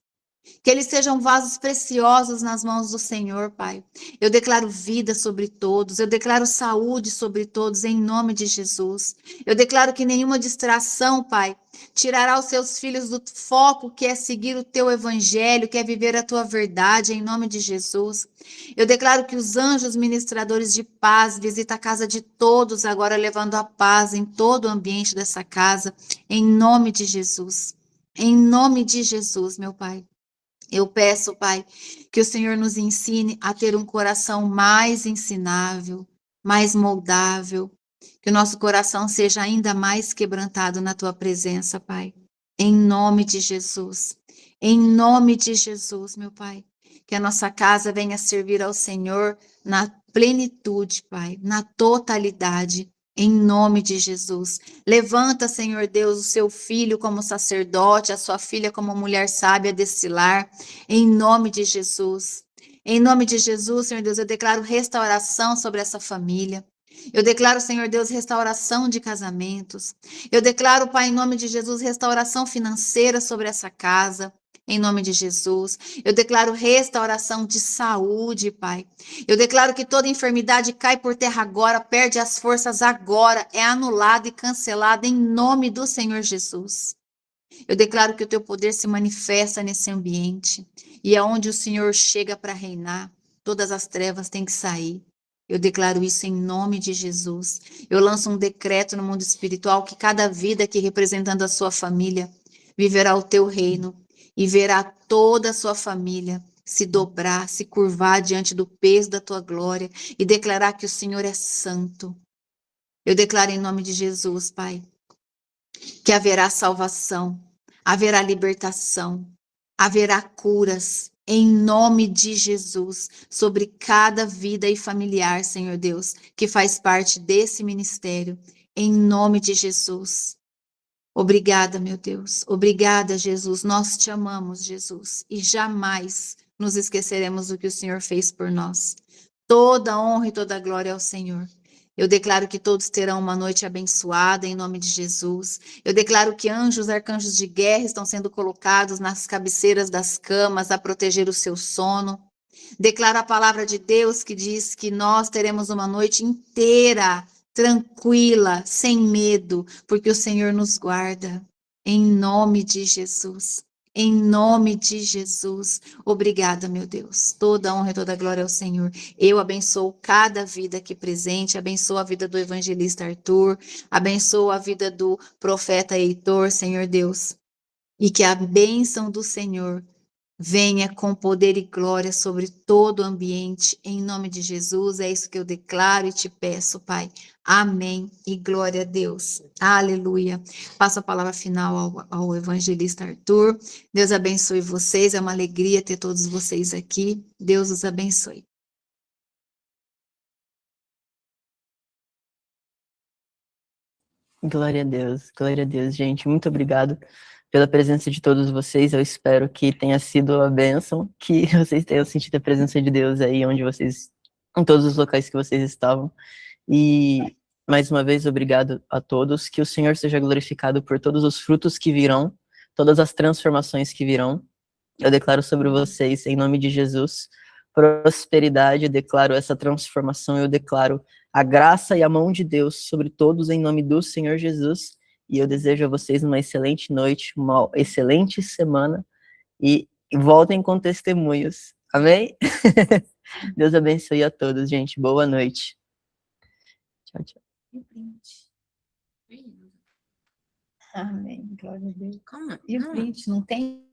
Que eles sejam vasos preciosos nas mãos do Senhor, Pai. Eu declaro vida sobre todos, eu declaro saúde sobre todos, em nome de Jesus. Eu declaro que nenhuma distração, Pai, tirará os seus filhos do foco que é seguir o teu evangelho, que é viver a tua verdade, em nome de Jesus. Eu declaro que os anjos ministradores de paz visitam a casa de todos agora, levando a paz em todo o ambiente dessa casa, em nome de Jesus. Em nome de Jesus, meu Pai. Eu peço, Pai, que o Senhor nos ensine a ter um coração mais ensinável, mais moldável, que o nosso coração seja ainda mais quebrantado na tua presença, Pai. Em nome de Jesus. Em nome de Jesus, meu Pai. Que a nossa casa venha servir ao Senhor na plenitude, Pai, na totalidade. Em nome de Jesus. Levanta, Senhor Deus, o seu filho como sacerdote, a sua filha como mulher sábia desse lar. Em nome de Jesus. Em nome de Jesus, Senhor Deus, eu declaro restauração sobre essa família. Eu declaro, Senhor Deus, restauração de casamentos. Eu declaro, Pai, em nome de Jesus, restauração financeira sobre essa casa. Em nome de Jesus. Eu declaro restauração de saúde, Pai. Eu declaro que toda enfermidade cai por terra agora, perde as forças agora, é anulada e cancelada em nome do Senhor Jesus. Eu declaro que o teu poder se manifesta nesse ambiente e aonde o Senhor chega para reinar, todas as trevas têm que sair. Eu declaro isso em nome de Jesus. Eu lanço um decreto no mundo espiritual que cada vida aqui representando a sua família viverá o teu reino e verá toda a sua família se dobrar, se curvar diante do peso da tua glória e declarar que o Senhor é santo. Eu declaro em nome de Jesus, Pai, que haverá salvação, haverá libertação, haverá curas, em nome de Jesus, sobre cada vida e familiar, Senhor Deus, que faz parte desse ministério, em nome de Jesus. Obrigada, meu Deus. Obrigada, Jesus. Nós te amamos, Jesus, e jamais nos esqueceremos do que o Senhor fez por nós. Toda honra e toda glória ao Senhor. Eu declaro que todos terão uma noite abençoada em nome de Jesus. Eu declaro que anjos, arcanjos de guerra estão sendo colocados nas cabeceiras das camas a proteger o seu sono. Declaro a palavra de Deus que diz que nós teremos uma noite inteira tranquila, sem medo, porque o Senhor nos guarda. Em nome de Jesus. Em nome de Jesus. Obrigada, meu Deus. Toda honra e toda glória ao Senhor. Eu abençoo cada vida aqui presente, abençoo a vida do evangelista Arthur, abençoo a vida do profeta Heitor, Senhor Deus. E que a bênção do Senhor venha com poder e glória sobre todo o ambiente, em nome de Jesus. É isso que eu declaro e te peço, Pai. Amém e glória a Deus. Aleluia. Passo a palavra final ao evangelista Arthur. Deus abençoe vocês. É uma alegria ter todos vocês aqui. Deus os abençoe. glória a Deus, gente. Muito obrigado pela presença de todos vocês. Eu espero que tenha sido a bênção, que vocês tenham sentido a presença de Deus aí onde vocês, em todos os locais que vocês estavam. E mais uma vez, obrigado a todos. Que o Senhor seja glorificado por todos os frutos que virão, todas as transformações que virão. Eu declaro sobre vocês, em nome de Jesus, prosperidade. Eu declaro essa transformação. Eu declaro a graça e a mão de Deus sobre todos, em nome do Senhor Jesus. E eu desejo a vocês uma excelente noite, uma excelente semana. E voltem com testemunhos. Amém? Deus abençoe a todos, gente. Boa noite. Tchau, tchau. Amém. Glória a Deus. Calma. E o print não tem?